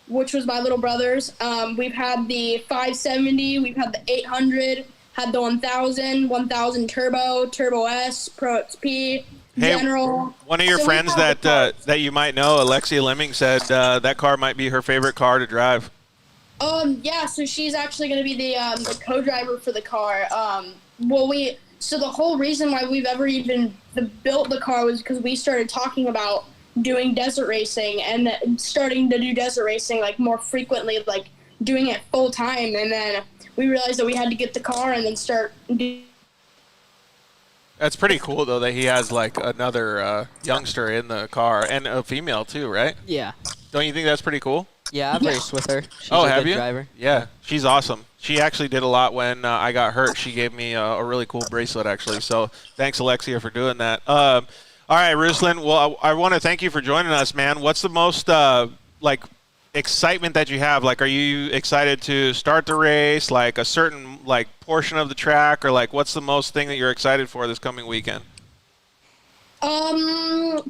which was my little brother's. We've had the 570, we've had the 800, had the 1000 Turbo, Turbo S, Pro XP, General. One of your So friends that you might know, Alexia Lemming, said that car might be her favorite car to drive. Yeah, so she's actually going to be the co-driver for the car. So the whole reason why we've ever even built the car was because we started talking about doing desert racing and starting to do desert racing like more frequently, like doing it full time. And then we realized that we had to get the car and then start. That's pretty cool though that he has like another youngster in the car and a female too, right? Yeah. Don't you think that's pretty cool? Yeah, I've raced with her. She's Oh, a have good you? driver. Yeah, she's awesome. She actually did a lot when I got hurt. She gave me a really cool bracelet, actually. So thanks, Alexia, for doing that. All right, Ruslan. Well, I want to thank you for joining us, man. What's the most excitement that you have? Like, are you excited to start the race? Like a certain portion of the track, or what's the most thing that you're excited for this coming weekend?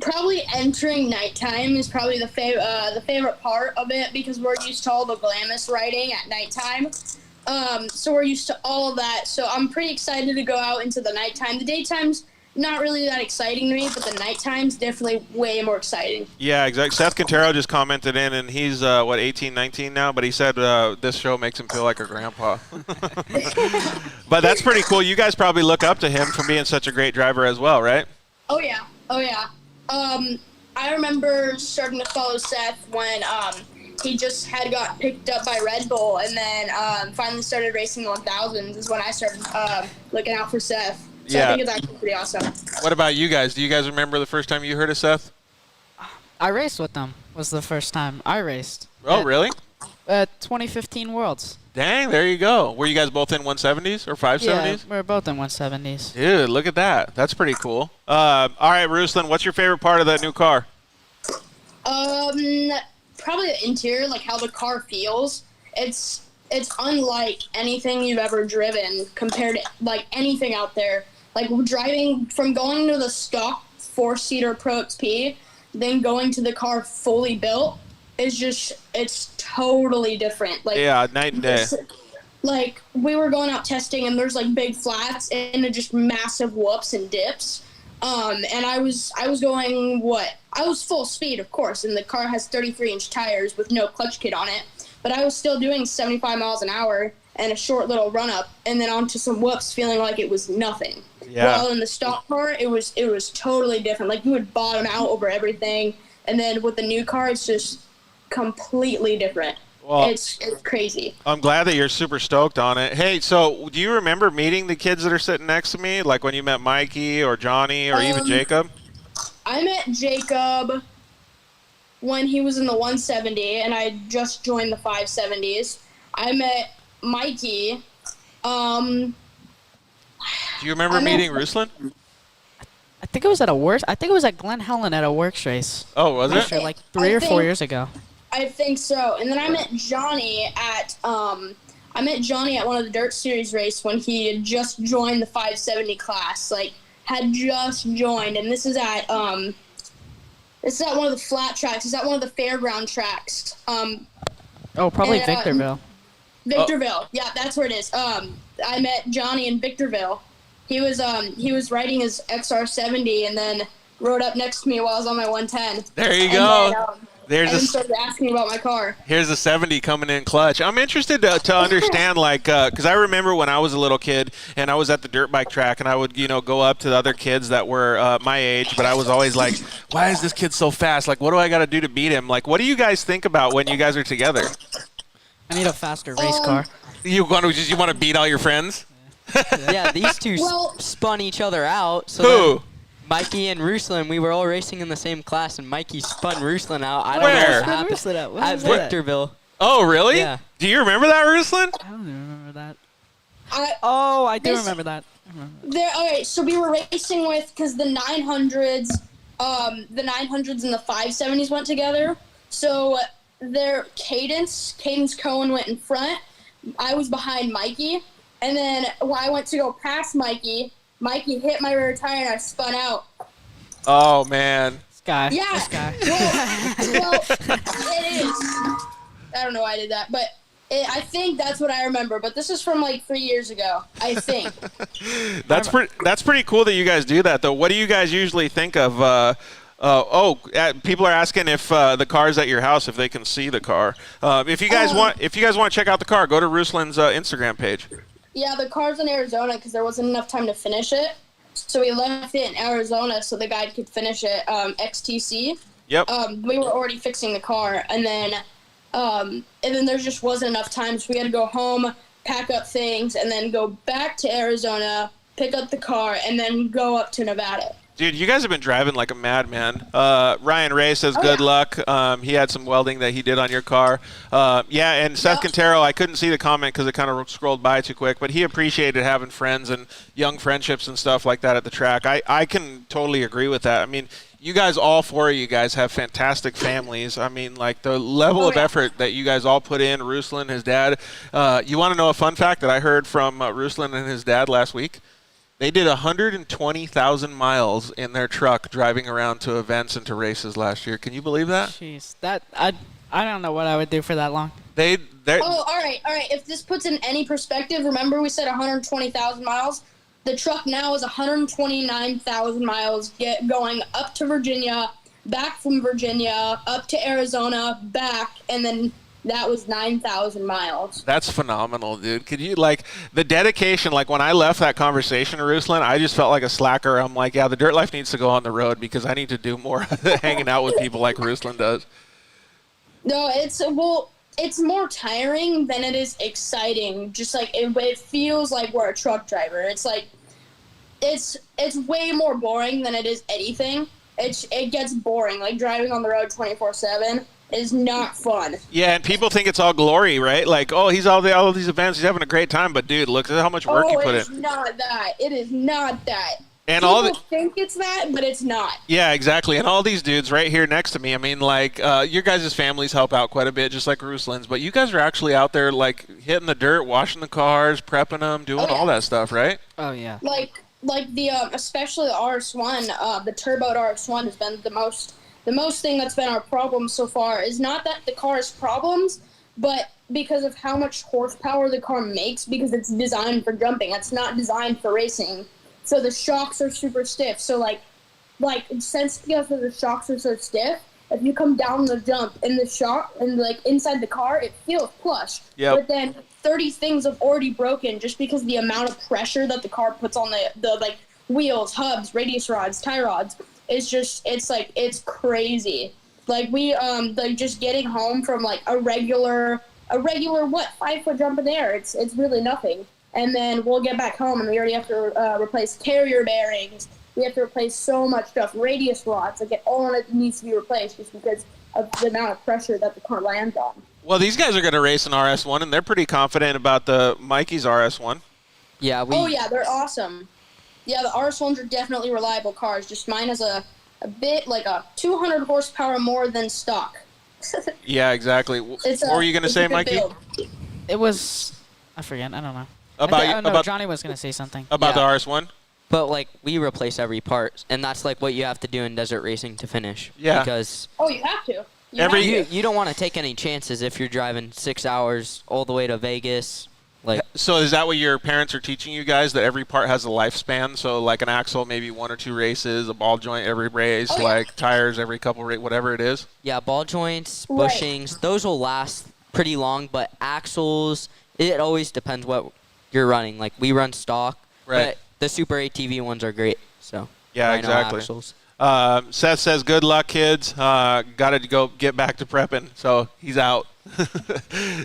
Probably entering nighttime is probably the favorite part of it because we're used to all the glamorous riding at nighttime. So we're used to all of that. So I'm pretty excited to go out into the nighttime. The daytime's not really that exciting to me, but the nighttime's definitely way more exciting. Yeah, exactly. Seth Quintero just commented in, and he's 18, 19 now, but he said this show makes him feel like a grandpa. But that's pretty cool. You guys probably look up to him for being such a great driver as well, right? Oh yeah. I remember starting to follow Seth when he just had got picked up by Red Bull, and then finally started racing the 1000s is when I started looking out for Seth. So Yeah. I think it's actually pretty awesome. What about you guys? Do you guys remember the first time you heard of Seth? I raced with them. Was the first time I raced. Oh, really? 2015 Worlds. Dang, there you go. Were you guys both in 170s or 570s? Yeah, we were both in 170s. Dude, look at that. That's pretty cool. All right, Ruslan, what's your favorite part of that new car? Probably the interior, like how the car feels. It's unlike anything you've ever driven compared to like anything out there. Like driving from going to the stock 4-seater Pro XP, then going to the car fully built it's totally different. Like Yeah, night and day. Like we were going out testing and there's like big flats and just massive whoops and dips. And I was going I was full speed, of course, and the car has 33-inch tires with no clutch kit on it. But I was still doing 75 miles an hour and a short little run up and then onto some whoops feeling like it was nothing. Yeah. While in the stock car, it was totally different. Like you would bottom out over everything. And then with the new car, it's just completely different. Well, it's crazy. I'm glad that you're super stoked on it. Hey, so do you remember meeting the kids that are sitting next to me? Like when you met Mikey or Johnny or even Jacob? I met Jacob when he was in the 170 and I just joined the 570s. I met Mikey. Do you remember meeting Ruslan? I think it was at a works. I think it was at Glen Helen at a works race. Oh, was it? Sure, like 3 or 4 years ago. I think so. And then I met Johnny at one of the Dirt Series race when he had just joined the 570 class. Like had just joined, and this is at one of the flat tracks. It's at one of the fairground tracks. Probably Victorville. Victorville. Yeah, that's where it is. I met Johnny in Victorville. He was riding his XR70 and then rode up next to me while I was on my 110. There you go. And then started asking about my car. Here's a 70 coming in clutch. I'm interested to understand, because I remember when I was a little kid and I was at the dirt bike track and I would, go up to the other kids that were my age, but I was always like, why is this kid so fast? Like, what do I got to do to beat him? Like, what do you guys think about when you guys are together? I need a faster race car. You want to beat all your friends? Yeah, these two spun each other out. So Who? Mikey and Ruslan, we were all racing in the same class, and Mikey spun Ruslan out. I don't Where? know what happened. At Victorville. Oh, really? Yeah. Do you remember that, Ruslan? I don't even remember that. I do remember that. Okay, so we were racing because the 900s and the 570s went together. So Cadence Cohen went in front. I was behind Mikey. And then when I went to go past Mikey hit my rear tire and I spun out. Oh, man. This guy. Yeah. This guy. Well, it is. I don't know why I did that, but I think that's what I remember. But this is from like 3 years ago, I think. That's pretty cool that you guys do that, though. What do you guys usually think of? People are asking if the car's at your house, if they can see the car. If you guys want to check out the car, go to Ruslan's Instagram page. Yeah, the car's in Arizona because there wasn't enough time to finish it. So we left it in Arizona so the guy could finish it, XTC. Yep. We were already fixing the car, and then there just wasn't enough time, so we had to go home, pack up things, and then go back to Arizona, pick up the car, and then go up to Nevada. Dude, you guys have been driving like a madman. Ryan Ray says good luck. He had some welding that he did on your car. And Seth Quintero, I couldn't see the comment because it kind of scrolled by too quick, but he appreciated having friends and young friendships and stuff like that at the track. I can totally agree with that. I mean, you guys, all four of you guys have fantastic families. I mean, like the level of effort that you guys all put in, Ruslan, his dad. You want to know a fun fact that I heard from Ruslan and his dad last week? They did 120,000 miles in their truck driving around to events and to races last year. Can you believe that? Jeez, I don't know what I would do for that long. They're all right. If this puts in any perspective, remember we said 120,000 miles. The truck now is 129,000 miles, going up to Virginia, back from Virginia, up to Arizona, back, and then that was 9,000 miles. That's phenomenal, dude. Could you, like, the dedication, like when I left that conversation, Ruslan, I just felt like a slacker. I'm like, yeah, the dirt life needs to go on the road because I need to do more hanging out with people like Ruslan does. No, it's more tiring than it is exciting. Just like it feels like we're a truck driver. It's like it's way more boring than it is anything. It gets boring. Like driving on the road 24/7 is not fun. Yeah, and people think it's all glory, right? Like, oh, he's all these events, he's having a great time, but dude, look at how much work you put in. It's not that. It is not that. And people think it's that, but it's not. Yeah, exactly. And all these dudes right here next to me, I mean, like, your guys' families help out quite a bit, just like Ruslan's, but you guys are actually out there, like, hitting the dirt, washing the cars, prepping them, doing all that stuff, right? Oh, yeah. Like the especially the RS1, the turboed RS1 has been the most thing that's been our problem so far is not that the car has problems, but because of how much horsepower the car makes, because it's designed for jumping. It's not designed for racing. So the shocks are super stiff. So like since because the shocks are so stiff, if you come down the jump in the shock and like inside the car, it feels plush. Yep. But then 30 things have already broken just because the amount of pressure that the car puts on the like wheels, hubs, radius rods, tie rods. It's crazy. Like we like just getting home from like a regular 5-foot jump in the air. It's really nothing. And then we'll get back home and we already have to replace carrier bearings. We have to replace so much stuff, radius rods. Like all of it needs to be replaced just because of the amount of pressure that the car lands on. Well, these guys are going to race an RS1, and they're pretty confident about the Mikey's RS1. Yeah. Oh yeah, they're awesome. Yeah, the RS1s are definitely reliable cars. Just mine has a bit like a 200 horsepower more than stock. Yeah, exactly. What were you going to say, Mikey? Build. It was, I forget, I don't know. About Johnny was going to say something. About the RS1? But, like, we replace every part, and that's, like, what you have to do in desert racing to finish. Yeah. Because you have to. you don't want to take any chances if you're driving 6 hours all the way to Vegas. Like, so is that what your parents are teaching you guys, that every part has a lifespan? So, like an axle, maybe 1 or 2 races, a ball joint every race, like tires every couple whatever it is? Yeah, ball joints, bushings, those will last pretty long, but axles, it always depends what you're running. Like, we run stock, but the Super ATV ones are great. So yeah, Reno exactly. Axles. Seth says, good luck, kids. Got to go get back to prepping. So he's out.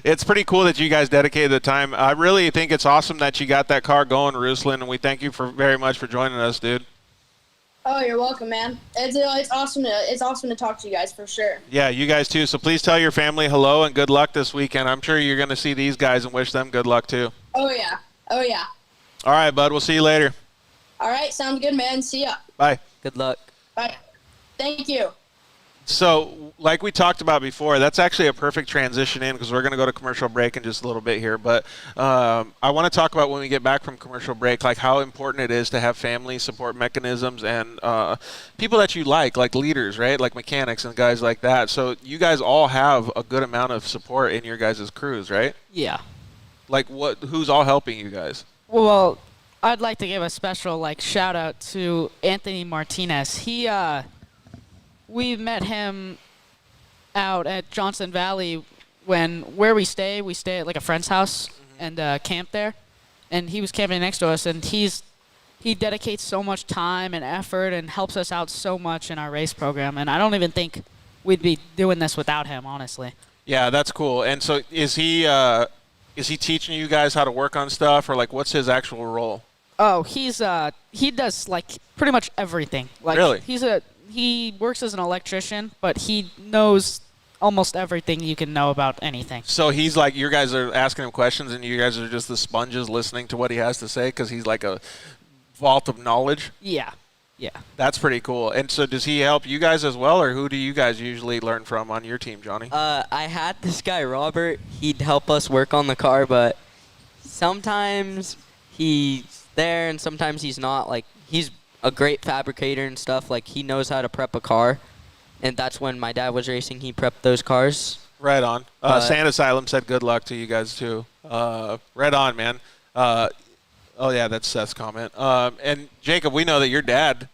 It's pretty cool that you guys dedicated the time. I really think it's awesome that you got that car going, Ruslan, and we thank you very much for joining us, dude. Oh, you're welcome, man. It's awesome to talk to you guys for sure. Yeah, you guys too. So please tell your family hello and good luck this weekend. I'm sure you're going to see these guys and wish them good luck too. Oh yeah. All right, bud. We'll see you later. All right, sounds good, man. See ya. Bye. Good luck. Bye. Thank you. So, like we talked about before, that's actually a perfect transition in because we're going to go to commercial break in just a little bit here. But I want to talk about when we get back from commercial break, like how important it is to have family support mechanisms and people that you like leaders, right? Like mechanics and guys like that. So you guys all have a good amount of support in your guys' crews, right? Yeah. Like who's all helping you guys? Well, I'd like to give a special shout out to Anthony Martinez. We met him out at Johnson Valley where we stay at like a friend's house and camp there, and he was camping next to us, and he dedicates so much time and effort and helps us out so much in our race program, and I don't even think we'd be doing this without him, honestly. Yeah, that's cool. And so is he teaching you guys how to work on stuff, or like what's his actual role? Oh, he does pretty much everything. Really? He works as an electrician, but he knows almost everything you can know about anything. So he's like, you guys are asking him questions, and you guys are just the sponges listening to what he has to say because he's like a vault of knowledge? Yeah. That's pretty cool. And so does he help you guys as well, or who do you guys usually learn from on your team, Johnny? I had this guy, Robert. He'd help us work on the car, but sometimes he's there and sometimes he's not. Like, he's a great fabricator and stuff. Like, he knows how to prep a car, and that's when my dad was racing. He prepped those cars. Right on. Sand Asylum said good luck to you guys too. Right on, man. Oh yeah, that's Seth's comment. And Jacob, we know that your dad,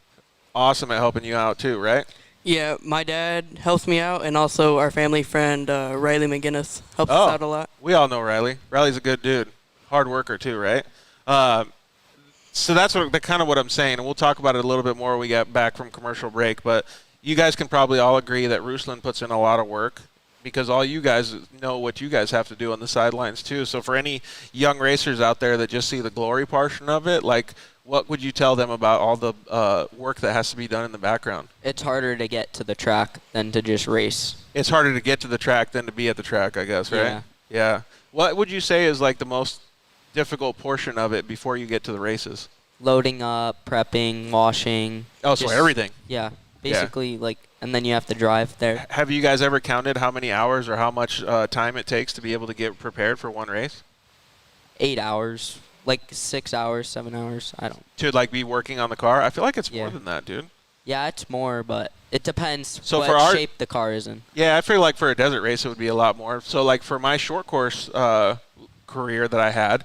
awesome at helping you out too, right? Yeah, my dad helps me out, and also our family friend Riley McGinnis helps us out a lot. We all know Riley. Riley's a good dude, hard worker too, right? So that's kind of what I'm saying, and we'll talk about it a little bit more when we get back from commercial break. But you guys can probably all agree that Ruslan puts in a lot of work because all you guys know what you guys have to do on the sidelines too. So for any young racers out there that just see the glory portion of it, like what would you tell them about all the work that has to be done in the background? It's harder to get to the track than to just race. It's harder to get to the track than to be at the track, I guess, right? Yeah. What would you say is like the most difficult portion of it before you get to the races? Loading up, prepping, washing. Oh, so everything. Yeah. Basically, and then you have to drive there. Have you guys ever counted how many hours or how much time it takes to be able to get prepared for one race? 8 hours. 6 hours, 7 hours. I don't. To be working on the car? I feel like it's more than that, dude. Yeah, it's more, but it depends what shape the car is in. Yeah, I feel like for a desert race it would be a lot more. So for my short course career that I had,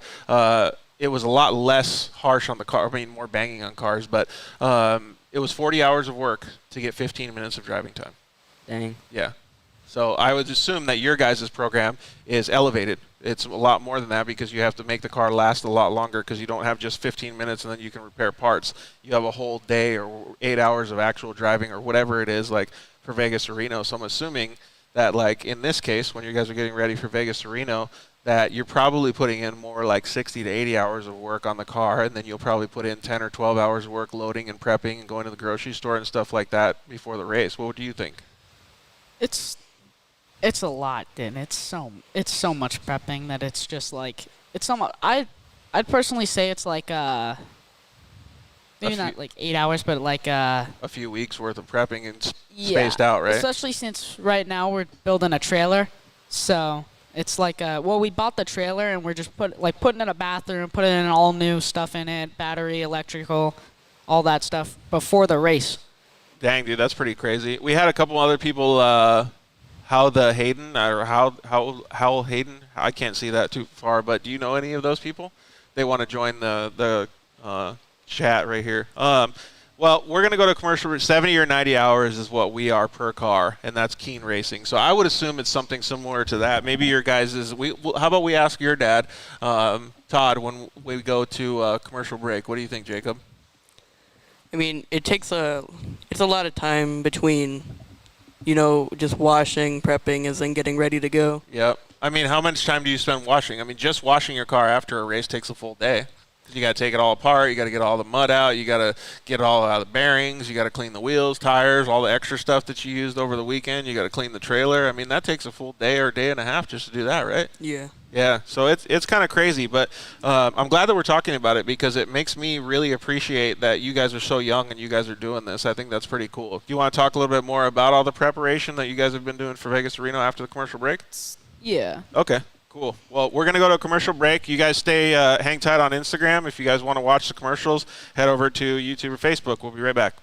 it was a lot less harsh on the car. I mean, more banging on cars, but it was 40 hours of work to get 15 minutes of driving time. Dang. Yeah. So I would assume that your guys' program is elevated. It's a lot more than that because you have to make the car last a lot longer because you don't have just 15 minutes and then you can repair parts. You have a whole day or 8 hours of actual driving or whatever it is for Vegas or Reno. So I'm assuming that in this case, when you guys are getting ready for Vegas or Reno, that you're probably putting in more 60 to 80 hours of work on the car, and then you'll probably put in 10 or 12 hours of work loading and prepping and going to the grocery store and stuff like that before the race. What do you think? It's a lot, Din. It's so much prepping that it's just it's so much. I'd personally say it's maybe not 8 hours, but a few weeks worth of prepping and spaced out, right? Especially since right now we're building a trailer, so it's we bought the trailer and we're just putting in a bathroom, putting in all new stuff in it, battery, electrical, all that stuff before the race. Dang, dude, that's pretty crazy. We had a couple other people, Howell Hayden, I can't see that too far, but do you know any of those people? They want to join the chat right here. Well, we're going to go to commercial. 70 or 90 hours is what we are per car, and that's Keen Racing. So I would assume it's something similar to that. Maybe your guys' how about we ask your dad, Todd, when we go to commercial break. What do you think, Jacob? I mean, it's a lot of time between, just washing, prepping, and then getting ready to go. Yep. I mean, how much time do you spend washing? I mean, just washing your car after a race takes a full day. You got to take it all apart. You got to get all the mud out. You got to get it all out of the bearings. You got to clean the wheels, tires, all the extra stuff that you used over the weekend. You got to clean the trailer. I mean, that takes a full day or day and a half just to do that, right? Yeah. Yeah, so it's kind of crazy, but I'm glad that we're talking about it because it makes me really appreciate that you guys are so young and you guys are doing this. I think that's pretty cool. Do you want to talk a little bit more about all the preparation that you guys have been doing for Vegas to Reno after the commercial break? Yeah. Okay, cool. Well, we're going to go to a commercial break. You guys stay hang tight on Instagram. If you guys want to watch the commercials, head over to YouTube or Facebook. We'll be right back.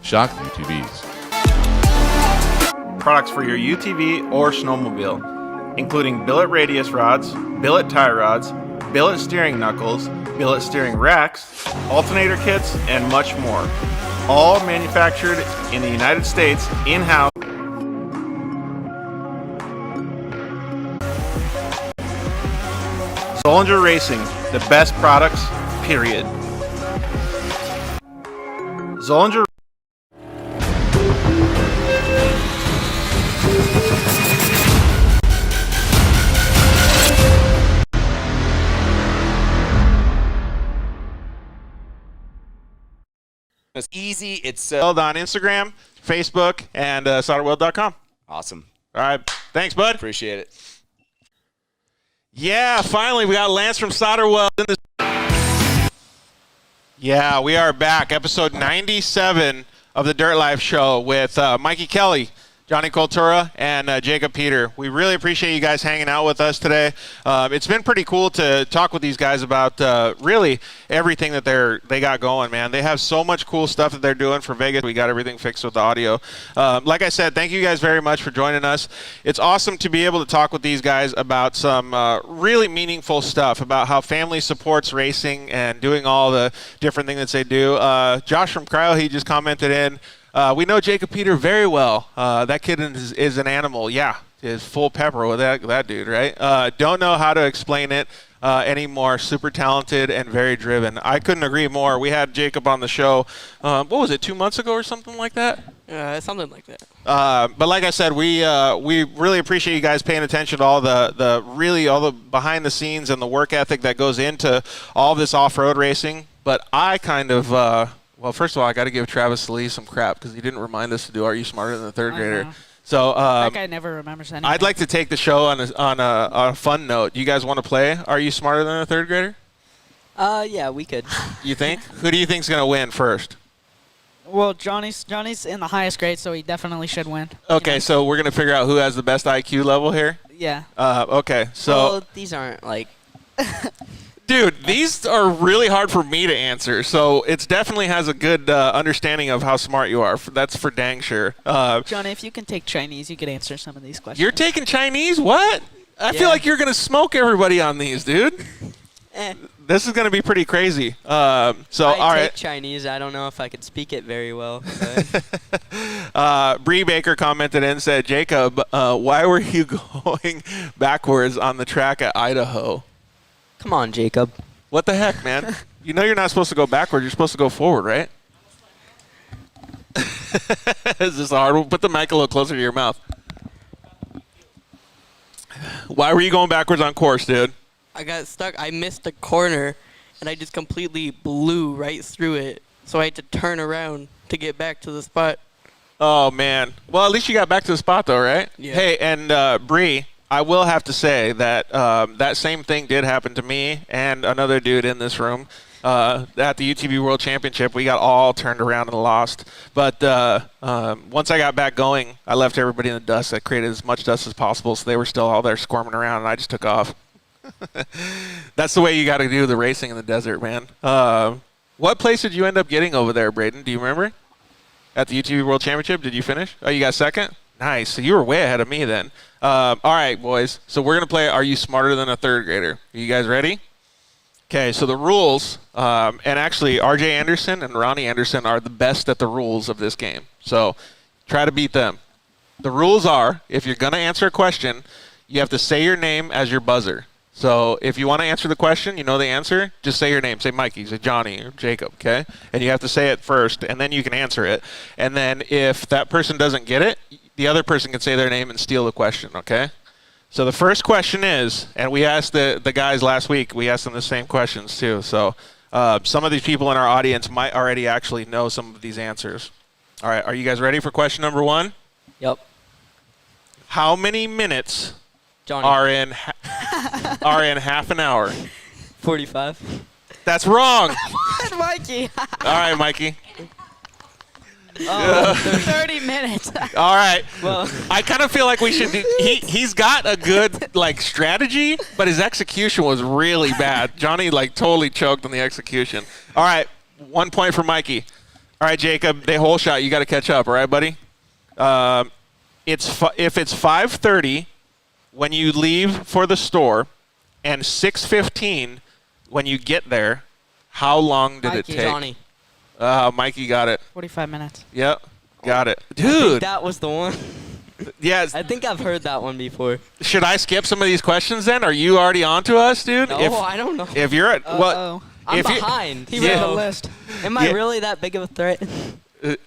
Shock UTVs. Products for your UTV or snowmobile, including billet radius rods, billet tie rods, billet steering knuckles, billet steering racks, alternator kits, and much more. All manufactured in the United States in-house. Zollinger Racing, the best products, period. Zollinger. It's easy. It's On Instagram, Facebook, and solderweld.com. awesome. All right. Thanks, bud. Appreciate it. Yeah, finally, we got Lance from Solderweld in this. Yeah, we are back. Episode 97 of the Dirt Life Show with Mikey Kelly, Johnny Koltura, and Jacob Peter. We really appreciate you guys hanging out with us today. It's been pretty cool to talk with these guys about really everything that they got going, man. They have so much cool stuff that they're doing for Vegas. We got everything fixed with the audio. Like I said, thank you guys very much for joining us. It's awesome to be able to talk with these guys about some really meaningful stuff, about how family supports racing and doing all the different things that they do. Josh from Cryo, he just commented in, we know Jacob Peter very well. That kid is an animal. Yeah, is full pepper with that dude, right? Don't know how to explain it anymore. Super talented and very driven. I couldn't agree more. We had Jacob on the show, what was it, 2 months ago or something like that? Something like that. But like I said, we really appreciate you guys paying attention to all the behind the scenes and the work ethic that goes into all this off-road racing. But I kind of well, first of all, I got to give Travis Lee some crap because he didn't remind us to do Are You Smarter Than a Third Grader? So that guy never remembers anything. I'd like to take the show on a fun note. You guys want to play Are You Smarter Than a Third Grader? Yeah, we could. You think? Who do you think's going to win first? Well, Johnny's in the highest grade, so he definitely should win. Okay, so we're going to figure out who has the best IQ level here? Yeah. Okay, so... Well, these aren't, like... Dude, these are really hard for me to answer, so it definitely has a good understanding of how smart you are. That's for dang sure. Johnny, if you can take Chinese, you could answer some of these questions. You're taking Chinese? What? I feel like you're going to smoke everybody on these, dude. This is going to be pretty crazy. All right. Chinese. I don't know if I could speak it very well. Bree Baker commented and said, Jacob, why were you going backwards on the track at Idaho? Come on, Jacob. What the heck, man? You know you're not supposed to go backwards. You're supposed to go forward, right? Is this a hard one? Put the mic a little closer to your mouth. Why were you going backwards on course, dude? I got stuck. I missed a corner, and I just completely blew right through it. So I had to turn around to get back to the spot. Oh, man. Well, at least you got back to the spot, though, right? Yeah. Hey, and Bree, I will have to say that that same thing did happen to me and another dude in this room at the UTV World Championship. We got all turned around and lost. But once I got back going, I left everybody in the dust. I created as much dust as possible, so they were still all there squirming around, and I just took off. That's the way you got to do the racing in the desert, man. What place did you end up getting over there, Braden? Do you remember? At the UTV World Championship, did you finish? Oh, you got second? Nice. So you were way ahead of me then. All right, boys. So we're going to play Are You Smarter Than a Third Grader? Are you guys ready? Okay, so the rules, and actually RJ Anderson and Ronnie Anderson are the best at the rules of this game. So Try to beat them. The rules are, if you're going to answer a question, you have to say your name as your buzzer. So if you want to answer the question, you know the answer, just say your name. Say Mikey, say Johnny, or Jacob, okay? And you have to say it first, and then you can answer it. And then if that person doesn't get it, the other person can say their name and steal the question, okay? So the first question is, and we asked the guys last week, we asked them the same questions too. So some of these people in our audience might already actually know some of these answers. All right, are you guys ready for question number 1? Yep. How many minutes Johnny. are in half an hour? 45. That's wrong. Mikey. All right, Mikey. 30 minutes. All right. Well, I kind of feel like we should do. He's got a good like strategy, but his execution was really bad. Johnny like totally choked on the execution. All right, 1 point for Mikey. All right, Jacob, they whole shot. You got to catch up. All right, buddy. If it's 5:30 when you leave for the store, and 6:15 when you get there, how long did it Mikey. take? Johnny. Mikey got it. 45 minutes. Yep, got it. I think Dude. that was the one. Yeah. I think I've heard that one before. Should I skip some of these questions then? Are you already on to us, dude? No, I don't know. If you're at Uh-oh. I'm if you- behind. He Yeah. read the so- list. Am I Yeah. really that big of a threat?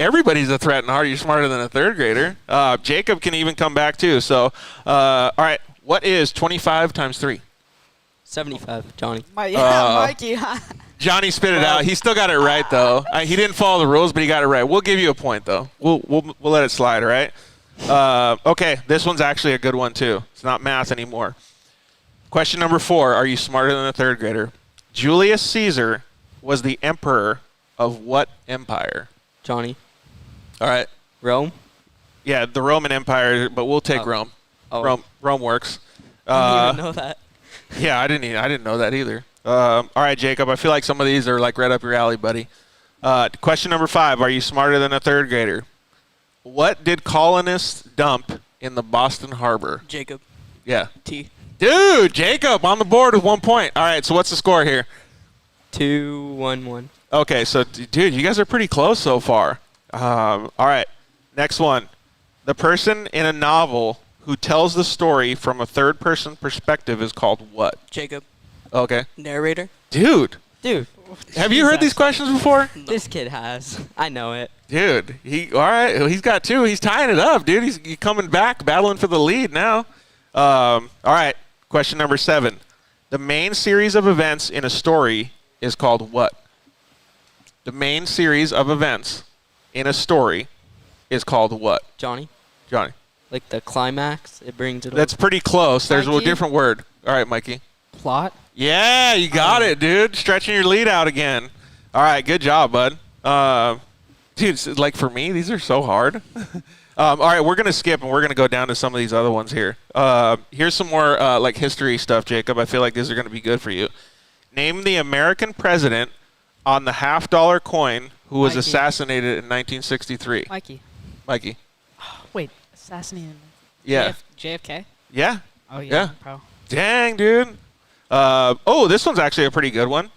Everybody's a threat, and are you smarter than a third grader? Jacob can even come back too. So, all right, what is 25 times 3? 75, Johnny. Mikey. Johnny spit it out. He still got it right though. He didn't follow the rules, but he got it right. We'll give you a point though. We'll let it slide. All right. Okay, this one's actually a good one too. It's not math anymore. Question number 4. Are you smarter than a third grader? Julius Caesar was the emperor of what empire? Johnny. All right. Rome. Yeah, the Roman Empire, but we'll take Oh. Rome. Oh. Rome works. I didn't even know that. Yeah, I didn't know that either. All right, Jacob. I feel like some of these are like right up your alley, buddy. Question number 5. Are you smarter than a third grader? What did colonists dump in the Boston Harbor? Jacob. Yeah. T. Dude, Jacob on the board with 1 point. All right, so what's the score here? 2-1-1. Okay, so, dude, you guys are pretty close so far. All right, next one. The person in a novel who tells the story from a third-person perspective is called what? Jacob. Okay. Narrator. Dude, Dude, have you heard these questions before? this kid has. I know it. Dude, all right, he's got 2. He's tying it up, dude. He's coming back, battling for the lead now. All right, question number 7. The main series of events in a story is called what? The main series of events in a story is called what? Johnny. Johnny. Like the climax, it brings it That's pretty close. There's a Mikey? different word. All right, Mikey. Plot. Yeah, you got it, dude. Stretching your lead out again. All right, good job, bud. Dude, like for me, these are so hard. All right, we're going to skip and we're going to go down to some of these other ones here. Here's some more like history stuff, Jacob. I feel like these are going to be good for you. Name the American president on the $50 coin who was Mikey. assassinated in 1963. Mikey. Mikey. Wait, assassinated. Yeah. JFK? Yeah. Oh, yeah. Yeah. Bro. Dang, dude. This one's actually a pretty good one.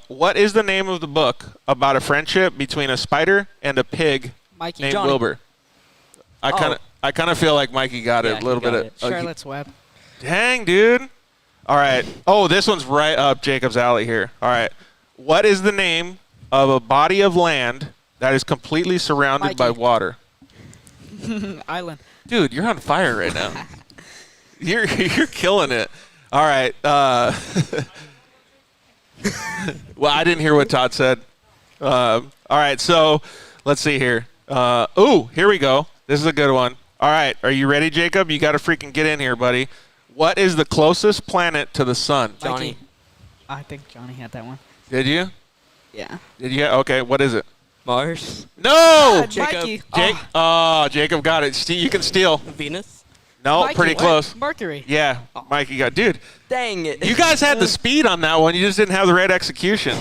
What is the name of the book about a friendship between a spider and a pig Mikey. named Johnny. Wilbur? I kind of feel like Mikey got it Yeah, a little he got bit. it. Charlotte's Web. Dang, dude. All right. Oh, this one's right up Jacob's alley here. All right. What is the name of a body of land that is completely surrounded by Mikey. water? Island. Dude, you're on fire right now. You're killing it. All right. Well, I didn't hear what Todd said. All right, so let's see here. Here we go. This is a good one. All right, are you ready, Jacob? You got to freaking get in here, buddy. What is the closest planet to the sun? Johnny. I think Johnny had that one. Did you? Yeah. Did you? Okay, what is it? Mars. No! Jacob. Mikey. Jacob got it. You can steal. Venus. No, Mikey, pretty what? close. Mercury. Yeah, Mikey got. Dude, Dang it. you guys had the speed on that one. You just didn't have the right execution.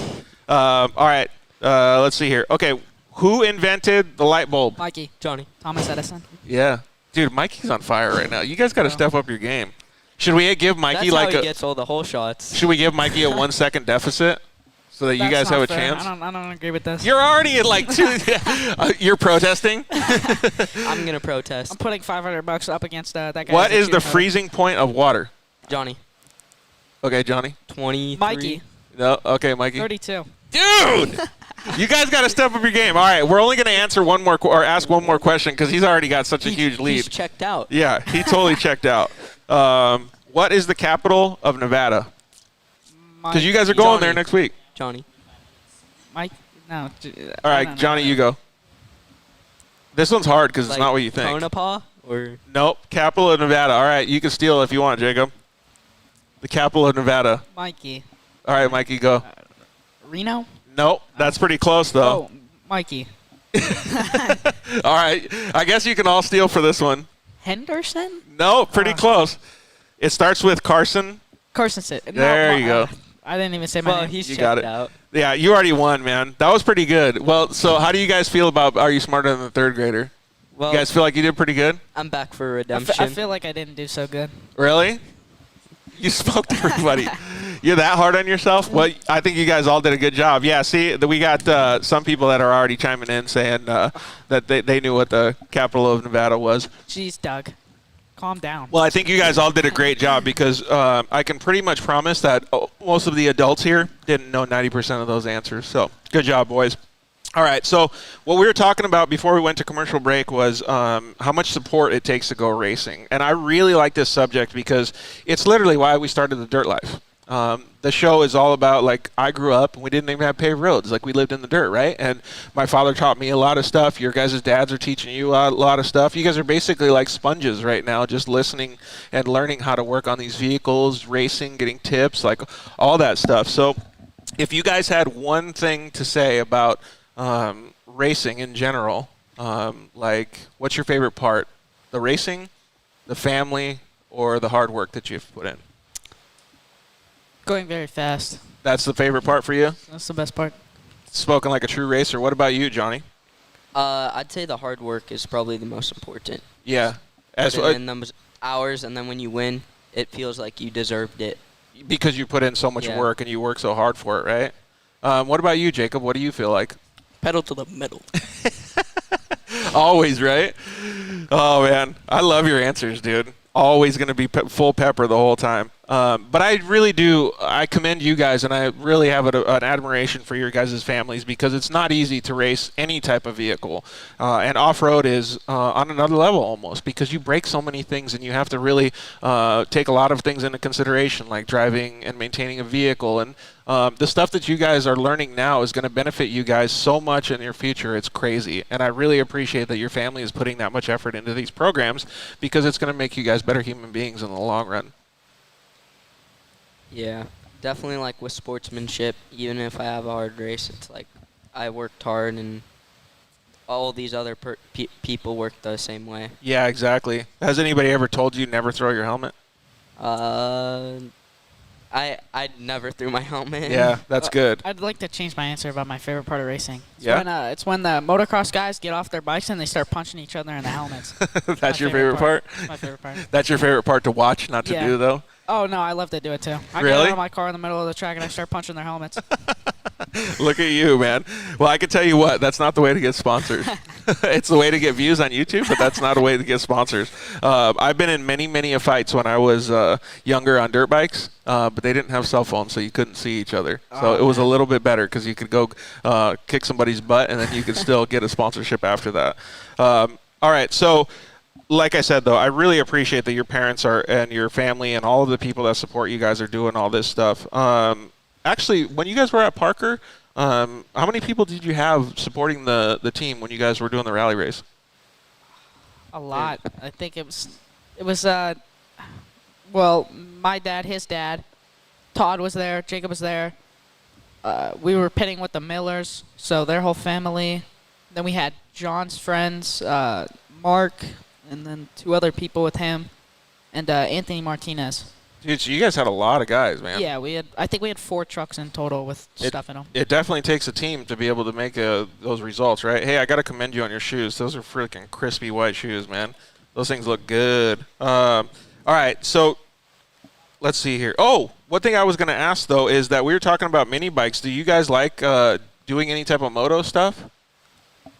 All right, let's see here. Okay, who invented the light bulb? Mikey. Johnny. Thomas Edison. Yeah, dude, Mikey's on fire right now. You guys got to step up your game. Should we give Mikey That's like how he a? gets all the whole shots. Should we give Mikey a 1 second deficit? so that you That's guys not have a fair. chance. I don't agree with this. You're already in like 2. You're protesting. I'm gonna protest. I'm putting $500 up against that guy. What is the freezing point of water? Johnny. Okay, Johnny. 23. Mikey, No. Okay, Mikey. 32. Dude, you guys got to step up your game. All right, we're only going to answer one more or ask one more question because he's already got such a huge lead. He's checked out. Yeah, he totally checked out. What is the capital of Nevada? Because you guys are going there next week. Johnny. Mike, no. All right, Johnny, you go. This one's hard because it's not what you think. Tonopah or Nope, capital of Nevada. All right, you can steal if you want, Jacob. The capital of Nevada. Mikey. All right, Mikey, go. Reno? Nope, that's pretty close, though. Oh, Mikey. All right, I guess you can all steal for this one. Henderson? No, pretty close. It starts with Carson. Carson City. There you go. I didn't even say my well, name. he's You checked got it. out. Yeah, you already won, man. That was pretty good. Well, so how do you guys feel about Are You Smarter Than the Third Grader? Well, You guys feel like you did pretty good? I'm back for I redemption. feel like I didn't do so good. Really? You smoked everybody. You're that hard on yourself? Well, I think you guys all did a good job. Yeah, see, we got some people that are already chiming in saying that they knew what the capital of Nevada was. Jeez, Doug. Calm down. Well, I think you guys all did a great job because I can pretty much promise that most of the adults here didn't know 90% of those answers. So good job, boys. All right, so what we were talking about before we went to commercial break was how much support it takes to go racing. And I really like this subject because it's literally why we started the Dirt Life. The show is all about, like, I grew up and we didn't even have paved roads. Like, we lived in the dirt, right? And my father taught me a lot of stuff. Your guys' dads are teaching you a lot of stuff. You guys are basically like sponges right now, just listening and learning how to work on these vehicles, racing, getting tips, like all that stuff. So if you guys had one thing to say about racing in general, like, what's your favorite part? The racing, the family, or the hard work that you've put in? Going very fast. That's the favorite part for you? That's the best part. Spoken like a true racer. What about you, Johnny? I'd say the hard work is probably the most important. Yeah. Putting in those hours, and then when you win, it feels like you deserved it. Because you put in so much Yeah. work and you work so hard for it, right? What about you, Jacob? What do you feel like? Pedal to the metal. Always, right? Oh, man. I love your answers, dude. Always going to be full pepper the whole time. But I really do. I commend you guys, and I really have an admiration for your guys' families because it's not easy to race any type of vehicle. And off-road is on another level almost because you break so many things and you have to really take a lot of things into consideration, like driving and maintaining a vehicle. And the stuff that you guys are learning now is going to benefit you guys so much in your future. It's crazy. And I really appreciate that your family is putting that much effort into these programs because it's going to make you guys better human beings in the long run. Yeah, definitely like with sportsmanship, even if I have a hard race, it's like I worked hard and all these other people work the same way. Yeah, exactly. Has anybody ever told you never throw your helmet? I never threw my helmet. Yeah, that's good. I'd like to change my answer about my favorite part of racing. Yeah? It's when the motocross guys get off their bikes and they start punching each other in the helmets. That's your favorite part? My favorite part. That's your favorite part to watch, not to Yeah. do, though? Oh, no, I love to do it, too. I get Really? out of my car in the middle of the track and I start punching their helmets. Look at you, man. Well, I can tell you what, that's not the way to get sponsors. It's the way to get views on YouTube, but that's not a way to get sponsors. I've been in many fights when I was younger on dirt bikes, but they didn't have cell phones, so you couldn't see each other. So it was a little bit better because you could go kick somebody's butt, and then you could still get a sponsorship after that. All right, so like I said, though, I really appreciate that your parents are and your family and all of the people that support you guys are doing all this stuff. Actually, when you guys were at Parker, how many people did you have supporting the team when you guys were doing the rally race? A lot. I think it was well, my dad, his dad, Todd was there, Jacob was there. We were pitting with the Millers, so their whole family. Then we had John's friends, Mark, and then 2 other people with him, and Anthony Martinez. Dude, so you guys had a lot of guys, man. Yeah, I think we had 4 trucks in total with stuff in them. It definitely takes a team to be able to make those results, right? Hey, I got to commend you on your shoes. Those are freaking crispy white shoes, man. Those things look good. All right, so let's see here. Oh, One thing I was going to ask, though, is that we were talking about mini bikes. Do you guys like doing any type of moto stuff?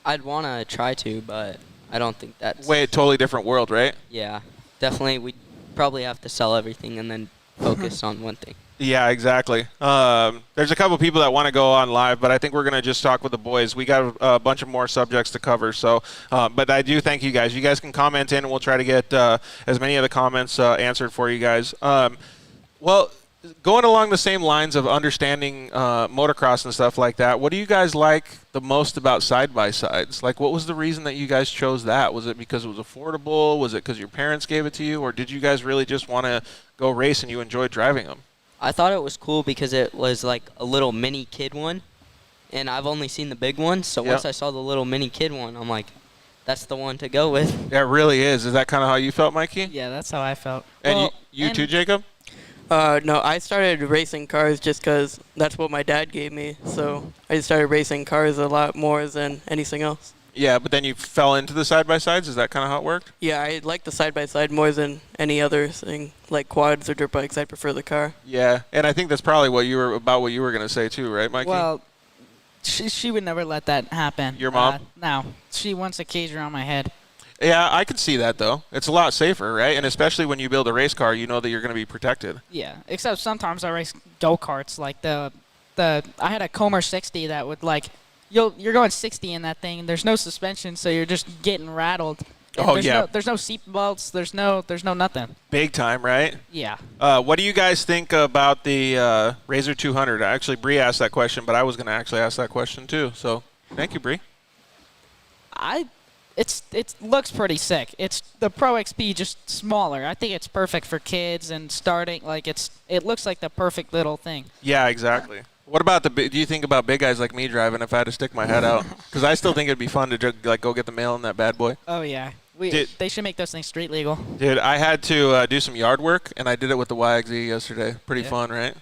I'd want to try to, but I don't think that's... Wait, totally different world, right? Yeah, definitely. We'd probably have to sell everything and then focus on one thing. Yeah, exactly. There's a couple people that want to go on live, but I think we're going to just talk with the boys. We got a bunch of more subjects to cover. So, but I do thank you guys. You guys can comment in, and we'll try to get as many of the comments answered for you guys. Well, going along the same lines of understanding motocross and stuff like that, what do you guys like the most about side-by-sides? Like, what was the reason that you guys chose that? Was it because it was affordable? Was it because your parents gave it to you? Or did you guys really just want to go race and you enjoyed driving them? I thought it was cool because it was like a little mini kid one, and I've only seen the big one. So once I saw the little mini kid one, I'm like, that's the one to go with. Yeah, it really is. Is that kind of how you felt, Mikey? Yeah, that's how I felt. And Well, you too, Jacob? No, I started racing cars just because that's what my dad gave me. So I just started racing cars a lot more than anything else. Yeah, but then you fell into the side-by-sides? Is that kind of how it worked? Yeah, I like the side-by-side more than any other thing, like quads or dirt bikes. I prefer the car. Yeah, and I think that's probably what you were going to say too, right, Mikey? Well, she would never let that happen. Your mom? No. She wants a cage around my head. Yeah, I could see that, though. It's a lot safer, right? And especially when you build a race car, you know that you're going to be protected. Yeah, except sometimes I race go-karts. Like I had a Comer 60 that would like, you're going 60 in that thing. There's no suspension, so you're just getting rattled. And Oh, there's yeah. No, there's no seat belts. There's no nothing. Big time, right? Yeah. What do you guys think about the Razor 200? Actually, Bree asked that question, but I was going to actually ask that question too. So thank you, Bree. It looks pretty sick. It's the Pro XP, just smaller. I think it's perfect for kids and starting. Like it looks like the perfect little thing. Yeah, exactly. What about do you think about big guys like me driving if I had to stick my head out? Because I still think it'd be fun to like go get the mail in that bad boy. Oh yeah, they should make those things street legal. Dude, I had to do some yard work, and I did it with the YXZ yesterday. Pretty fun, right?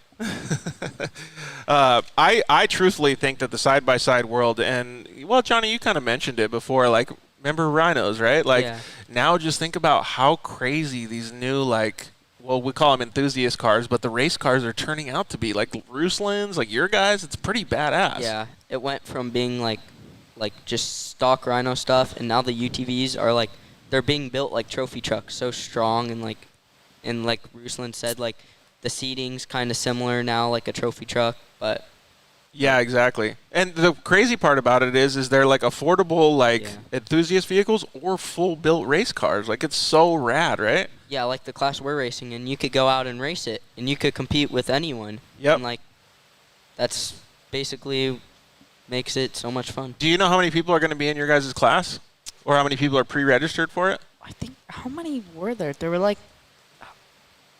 I truthfully think that the side-by-side world, and, well, Johnny, you kind of mentioned it before, like, remember Rhinos, right? Like, now just think about how crazy these new, like, well, we call them enthusiast cars, but the race cars are turning out to be. Like, Ruslan's, like your guys, it's pretty badass. Yeah, it went from being like just stock Rhino stuff, and now the UTVs are like, they're being built like trophy trucks, so strong, and like Ruslan said, like the seating's kind of similar now, like a trophy truck, but yeah, exactly. And the crazy part about it is they're like affordable, like enthusiast vehicles or full built race cars. Like, it's so rad, right? Yeah, like the class we're racing, and you could go out and race it, and you could compete with anyone. Yep. And like, that's basically makes it so much fun. Do you know how many people are going to be in your guys' class? Or how many people are pre-registered for it? I think, how many were there? There were like,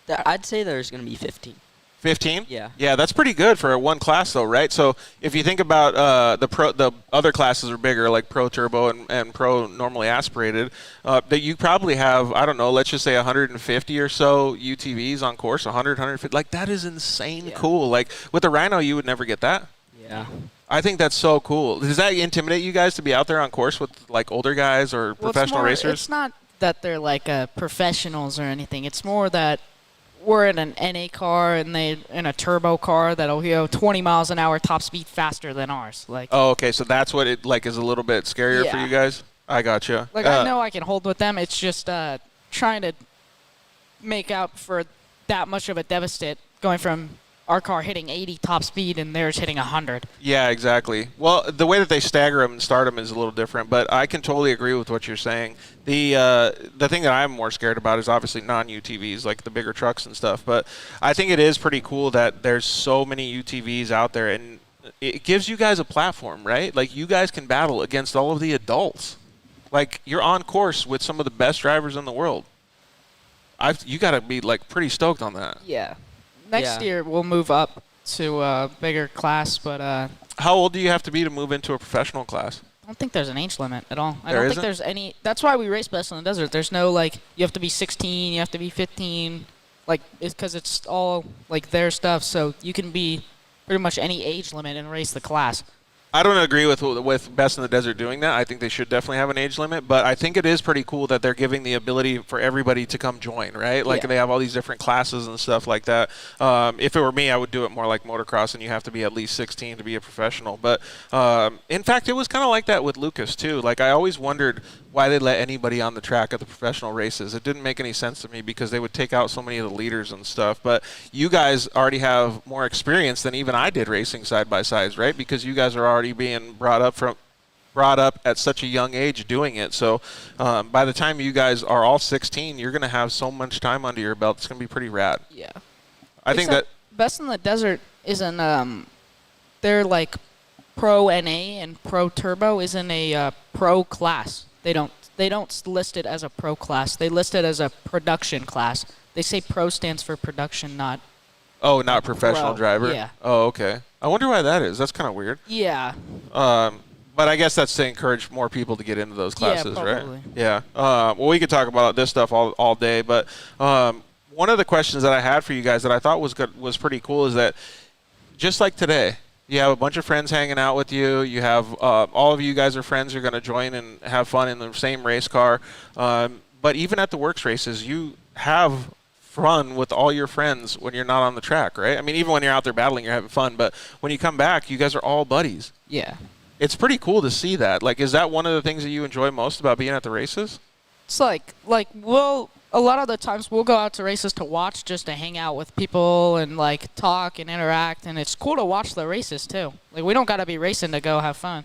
I'd say there's going to be 15. 15? Yeah. Yeah, that's pretty good for one class, though, right? So if you think about the other classes are bigger, like Pro Turbo and Pro normally aspirated, that you probably have, I don't know, let's just say 150 or so UTVs on course, 100, 150. Like, that is insane cool. Like, with the Rhino, you would never get that. Yeah. I think that's so cool. Does that intimidate you guys to be out there on course with, like, older guys or professional racers? It's not that they're like professionals or anything. It's more that we're in an NA car and they in a turbo car that'll go 20 miles an hour top speed faster than ours. Like. Oh, okay. So that's what it like is a little bit scarier for you guys. I gotcha. Like, I know I can hold with them. It's just trying to make out for that much of a deficit going from our car hitting 80 top speed and theirs hitting 100. Yeah, exactly. Well, the way that they stagger them and start them is a little different, but I can totally agree with what you're saying. The thing that I'm more scared about is obviously non-UTVs, like the bigger trucks and stuff, but I think it is pretty cool that there's so many UTVs out there, and it gives you guys a platform, right? Like, you guys can battle against all of the adults. Like, you're on course with some of the best drivers in the world. You got to be, like, pretty stoked on that. Yeah. Next year we'll move up to a bigger class, but how old do you have to be to move into a professional class? I don't think there's an age limit at all. I There don't isn't? think there's any. That's why we race best in the desert. There's no, like, you have to be 16, you have to be 15, like, it's because it's all, like, their stuff, so you can be pretty much any age limit and race the class. I don't agree with Best in the Desert doing that. I think they should definitely have an age limit, but I think it is pretty cool that they're giving the ability for everybody to come join, right? Like Yeah. they have all these different classes and stuff like that. If it were me, I would do it more like motocross, and you have to be at least 16 to be a professional. But in fact, it was kind of like that with Lucas too. Like I always wondered why they let anybody on the track at the professional races. It didn't make any sense to me because they would take out so many of the leaders and stuff. But you guys already have more experience than even I did racing side by sides, right? Because you guys are already being brought up at such a young age doing it. So by the time you guys are all 16, you're going to have so much time under your belt. It's going to be pretty rad. Yeah. I think that Best in the Desert isn't they're like Pro NA and Pro Turbo isn't a pro class. They don't list it as a pro class. They list it as a production class. They say pro stands for production, not not professional pro. driver. Yeah. Oh, okay. I wonder why that is. That's kind of weird. Yeah. But I guess that's to encourage more people to get into those classes, probably. right? Yeah. Well, we could talk about this stuff all day, but one of the questions that I had for you guys that I thought was pretty cool is that just like today, you have a bunch of friends hanging out with you. You have all of you guys are friends. You're going to join and have fun in the same race car. But even at the works races, you have fun with all your friends when you're not on the track, right? I mean, even when you're out there battling, you're having fun. But when you come back, you guys are all buddies. Yeah. It's pretty cool to see that. Like, is that one of the things that you enjoy most about being at the races? It's like a lot of the times we'll go out to races to watch, just to hang out with people and like talk and interact, and it's cool to watch the races too. Like we don't got to be racing to go have fun.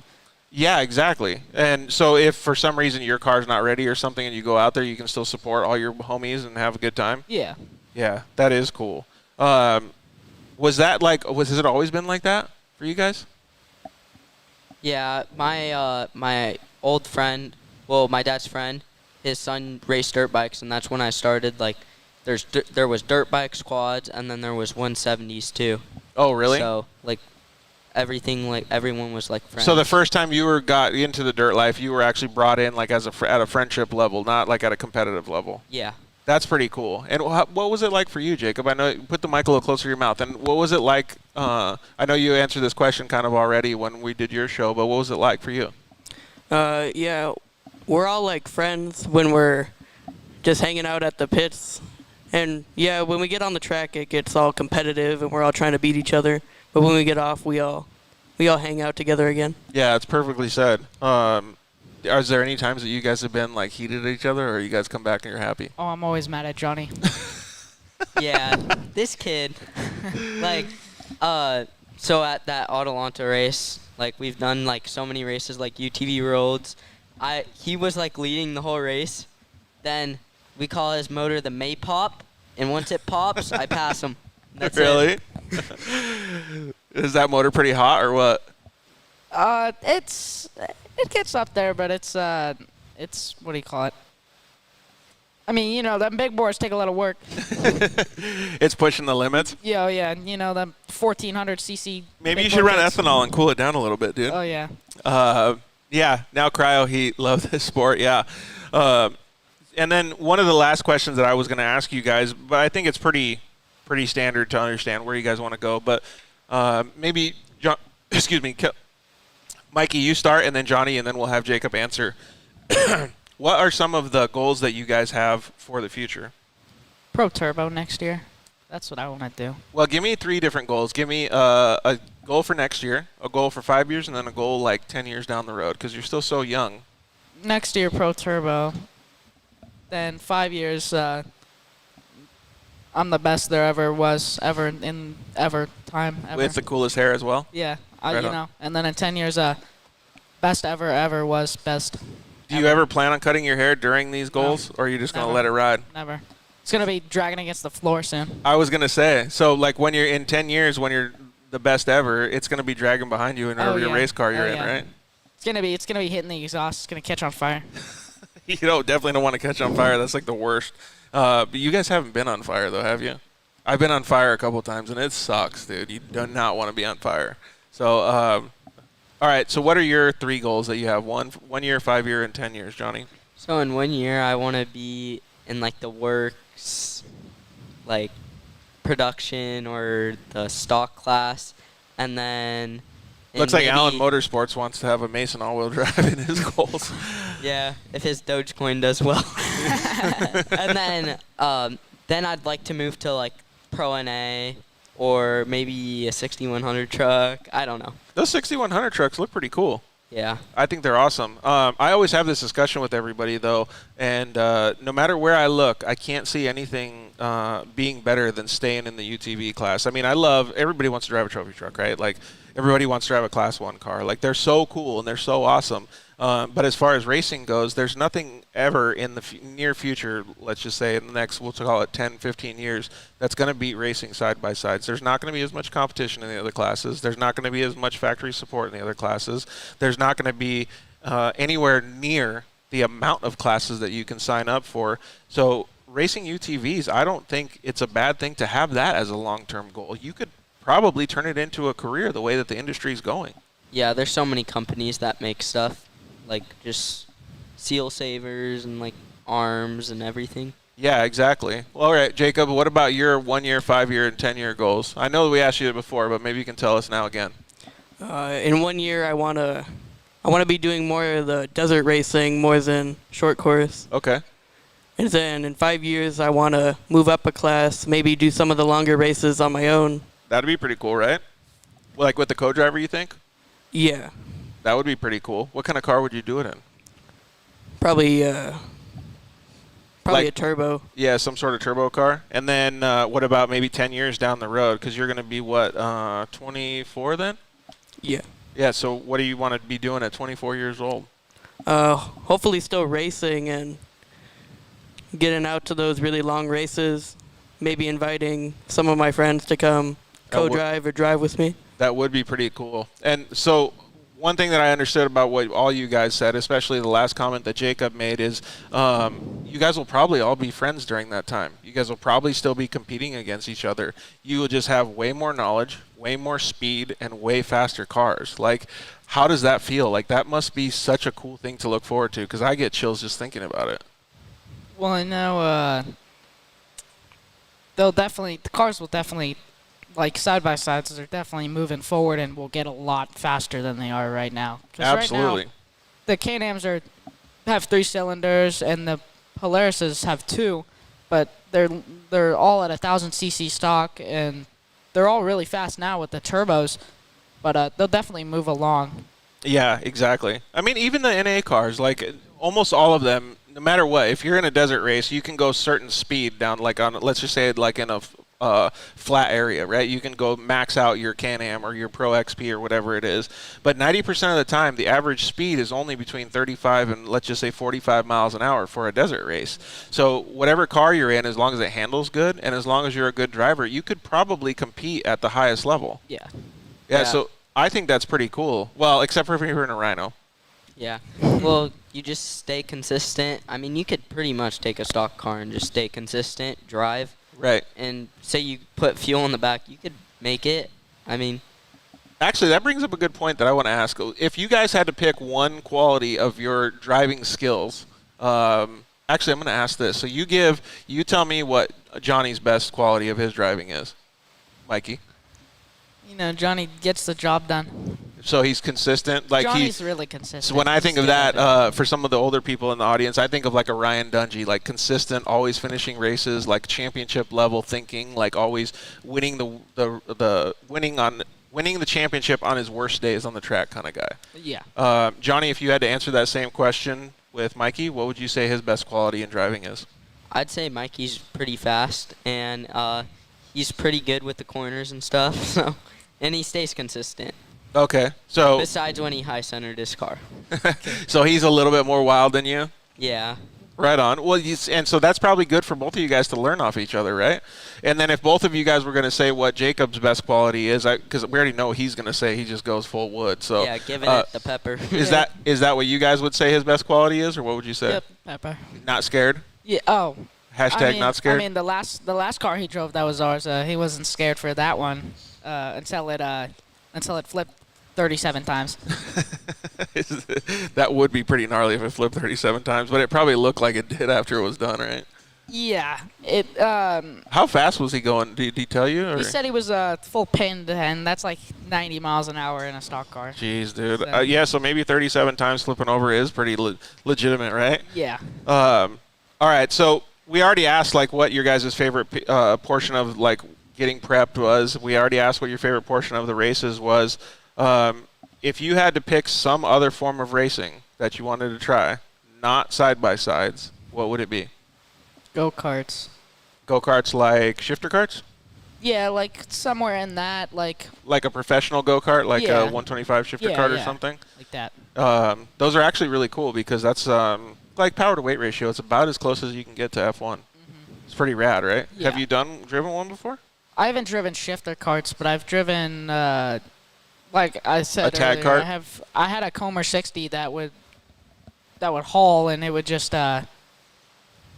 Yeah, exactly. And so if for some reason your car's not ready or something and you go out there, you can still support all your homies and have a good time. Yeah. Yeah, that is cool. Has it always been like that for you guys? Yeah, my old friend, well, my dad's friend, his son raced dirt bikes, and that's when I started. Like, there was dirt bikes, quads, and then there was 170s too. Oh, really? So everyone was like friends. So the first time you got into the dirt life, you were actually brought in like at a friendship level, not like at a competitive level. Yeah. That's pretty cool. And what was it like for you, Jacob? I know, put the mic a little closer to your mouth. And what was it like? I know you answered this question kind of already when we did your show, but what was it like for you? Yeah, we're all like friends when we're just hanging out at the pits. And yeah, when we get on the track, it gets all competitive and we're all trying to beat each other. But when we get off, we all hang out together again. Yeah, it's perfectly said. Is there any times that you guys have been like heated at each other, or you guys come back and you're happy? Oh, I'm always mad at Johnny. Yeah, this kid, like, so at that Atalanta race, like we've done like so many races, like UTV roads. He was like leading the whole race. Then we call his motor the Maypop, and once it pops, I pass him. That's really? It. Is that motor pretty hot or what? It gets up there, but it's what do you call it? I mean, you know, them big bores take a lot of work. It's pushing the limits. Yeah, you know, them 1400 cc. Maybe big you should bore run kits. ethanol and cool it down a little bit, dude. Oh yeah. Yeah. Now cryo heat. Love this sport. Yeah. And then one of the last questions that I was going to ask you guys, but I think it's pretty standard to understand where you guys want to go. But maybe John, excuse me, Mikey, you start, and then Johnny, and then we'll have Jacob answer. What are some of the goals that you guys have for the future? Pro Turbo next year. That's what I want to do. Well, give me 3 different goals. Give me a goal for next year, a goal for 5 years, and then a goal like 10 years down the road, because you're still so young. Next year, Pro Turbo. Then 5 years, I'm the best there ever was, ever in time. Ever. With the coolest hair as well? Yeah, Right you on. know. And then in 10 years, best ever was best. Do you ever plan on cutting your hair during these goals, or are you just going to Never. let it ride? Never. It's going to be dragging against the floor soon. I was going to say, so like when you're in 10 years, when you're the best ever, it's going to be dragging behind you in whatever your race car you're in, yeah. right? It's going to be hitting the exhaust. It's going to catch on fire. You definitely don't want to catch on fire. That's like the worst. But you guys haven't been on fire, though, have you? I've been on fire a couple times, and it sucks, dude. You do not want to be on fire. So, all right, so what are your 3 goals that you have? 1 year, 5 year, and 10 years, Johnny? So in 1 year, I want to be in like the works, like production or the stock class, and then Looks like Allen Motorsports wants to have a Mason all-wheel drive in his goals. Yeah, if his Dogecoin does well. And then I'd like to move to like Pro NA or maybe a 6100 truck. I don't know. Those 6100 trucks look pretty cool. Yeah. I think they're awesome. I always have this discussion with everybody, though, and no matter where I look, I can't see anything being better than staying in the UTV class. I mean, everybody wants to drive a trophy truck, right? Like, everybody wants to drive a Class 1 car. Like, they're so cool and they're so awesome. But as far as racing goes, there's nothing ever in the near future, let's just say in the next, we'll call it 10, 15 years, that's going to beat racing side by sides. There's not going to be as much competition in the other classes. There's not going to be as much factory support in the other classes. There's not going to be anywhere near the amount of classes that you can sign up for. So racing UTVs, I don't think it's a bad thing to have that as a long-term goal. You could probably turn it into a career the way that the industry is going. Yeah, there's so many companies that make stuff, like just seal savers and like arms and everything. Yeah, exactly. Well, all right, Jacob, what about your 1 year, 5 year, and 10-year goals? I know we asked you it before, but maybe you can tell us now again. In 1 year, I wanna be doing more of the desert racing more than short course. Okay. And then in 5 years, I wanna move up a class, maybe do some of the longer races on my own. That'd be pretty cool, right? Like with the co-driver, you think? Yeah. That would be pretty cool. What kind of car would you do it in? Probably Like- a turbo. Yeah, some sort of turbo car. And then what about maybe 10 years down the road? Because you're going to be, 24 then? Yeah. Yeah, so what do you want to be doing at 24 years old? Hopefully still racing and getting out to those really long races. Maybe inviting some of my friends to come co-drive or drive with me. That would be pretty cool. And so one thing that I understood about what all you guys said, especially the last comment that Jacob made, is you guys will probably all be friends during that time. You guys will probably still be competing against each other. You will just have way more knowledge, way more speed, and way faster cars. Like, how does that feel? Like, that must be such a cool thing to look forward to, because I get chills just thinking about it. Well, I know the cars will definitely, like side by sides, they're definitely moving forward and will get a lot faster than they are right now. 'Cause Absolutely. Right now, the Can-Ams have 3 cylinders and the Polarises have 2, but they're all at 1,000 cc stock and they're all really fast now with the turbos, but they'll definitely move along. Yeah, exactly. I mean, even the NA cars, like almost all of them, no matter what, if you're in a desert race, you can go certain speed down, like on, let's just say, like in a flat area, right? You can go max out your Can-Am or your Pro XP or whatever it is. But 90% of the time, the average speed is only between 35 and, let's just say, 45 miles an hour for a desert race. So whatever car you're in, as long as it handles good and as long as you're a good driver, you could probably compete at the highest level. Yeah. Yeah, so I think that's pretty cool. Well, except for if you're in a Rhino. Yeah. Well, you just stay consistent. I mean, you could pretty much take a stock car and just stay consistent, drive. Right. And say you put fuel in the back, you could make it. I mean, actually, that brings up a good point that I want to ask. If you guys had to pick one quality of your driving skills, actually, I'm going to ask this. So you tell me what Johnny's best quality of his driving is. Mikey? You know, Johnny gets the job done. So he's consistent. Like Johnny's really consistent. So when I think of that, for some of the older people in the audience, I think of like a Ryan Dungey, like consistent, always finishing races, like championship level thinking, like always winning winning the championship on his worst days on the track kind of guy. Yeah. Johnny, if you had to answer that same question with Mikey, what would you say his best quality in driving is? I'd say Mikey's pretty fast and he's pretty good with the corners and stuff. So, and he stays consistent. Okay, so besides when he high-centered his car. So he's a little bit more wild than you? Yeah. Right on. Well, and so that's probably good for both of you guys to learn off each other, right? And then if both of you guys were going to say what Jacob's best quality is, because we already know he's going to say he just goes full wood. So yeah, giving it the pepper. Is that what you guys would say his best quality is, or what would you say? Yep, pepper. Not scared? Yeah. Oh. Hashtag not scared? I mean, the last car he drove that was ours. He wasn't scared for that one until it flipped 37 times. That would be pretty gnarly if it flipped 37 times, but it probably looked like it did after it was done, right? Yeah. It. How fast was he going? Did he tell you? Or? He said he was full pinned, and that's like 90 miles an hour in a stock car. Jeez, dude. So- Yeah, so maybe 37 times flipping over is pretty legitimate, right? Yeah. All right, so we already asked like what your guys' favorite portion of like getting prepped was. We already asked what your favorite portion of the races was. If you had to pick some other form of racing that you wanted to try, not side-by-sides, what would it be? Go-karts. Go-karts like shifter karts? Yeah, like somewhere in that, like Like a professional go-kart, like Yeah. a 125 shifter Yeah, kart or yeah. something? that. Those are actually really cool because that's like power to weight ratio. It's about as close as you can get to F1. It's pretty rad, right? Yeah. Have you driven one before? I haven't driven shifter carts, but I've driven, like I said A tag earlier, cart? I had a Comer 60 that would haul, and it would just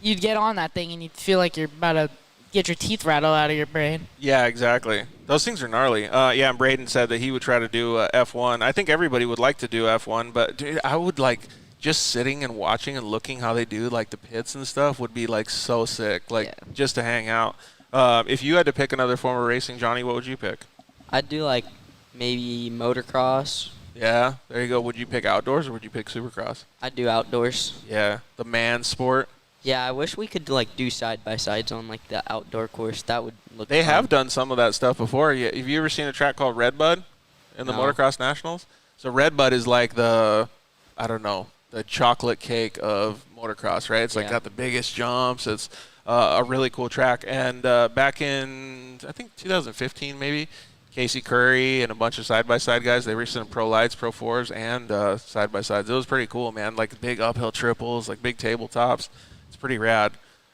you'd get on that thing and you'd feel like you're about to get your teeth rattled out of your brain. Yeah, exactly. Those things are gnarly. Yeah, and Braden said that he would try to do F1. I think everybody would like to do F1, but dude, I would like just sitting and watching and looking how they do like the pits and stuff would be like so sick. Like Yeah. just to hang out. If you had to pick another form of racing, Johnny, what would you pick? I'd do like maybe motocross. Yeah, there you go. Would you pick outdoors or would you pick supercross? I'd do outdoors. Yeah, the man sport. Yeah, I wish we could like do side-by-sides on like the outdoor course. That would look They fun. have done some of that stuff before. Yeah, have you ever seen a track called Redbud in the No. Motocross Nationals? So Redbud is like the, I don't know, the chocolate cake of motocross, right? It's like Yeah. got the biggest jumps. It's a really cool track. And back in, I think 2015 maybe, Casey Curry and a bunch of side-by-side guys, they raced in Pro Lights, Pro 4s, and side-by-sides. It was pretty cool, man. Like big uphill triples, like big tabletops. It's pretty rad.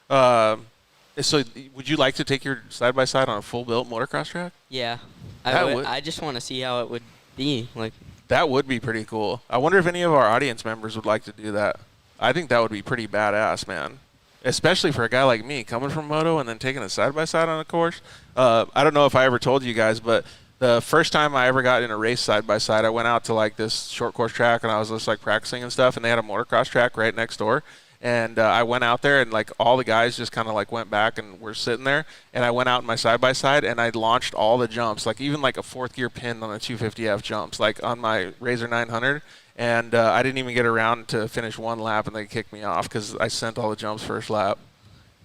So would you like to take your side-by-side on a full-built motocross track? Yeah, That would- I just want to see how it would be. Like, That would be pretty cool. I wonder if any of our audience members would like to do that. I think that would be pretty badass, man. Especially for a guy like me, coming from moto and then taking a side-by-side on a course. I don't know if I ever told you guys, but the first time I ever got in a race side-by-side, I went out to like this short course track and I was just like practicing and stuff, and they had a motocross track right next door. And I went out there, and like all the guys just kind of like went back and were sitting there. And I went out in my side by side, and I launched all the jumps, like even like a fourth gear pin on a 250F jumps, like on my Razor 900. And I didn't even get around to finish one lap, and they kicked me off because I sent all the jumps first lap.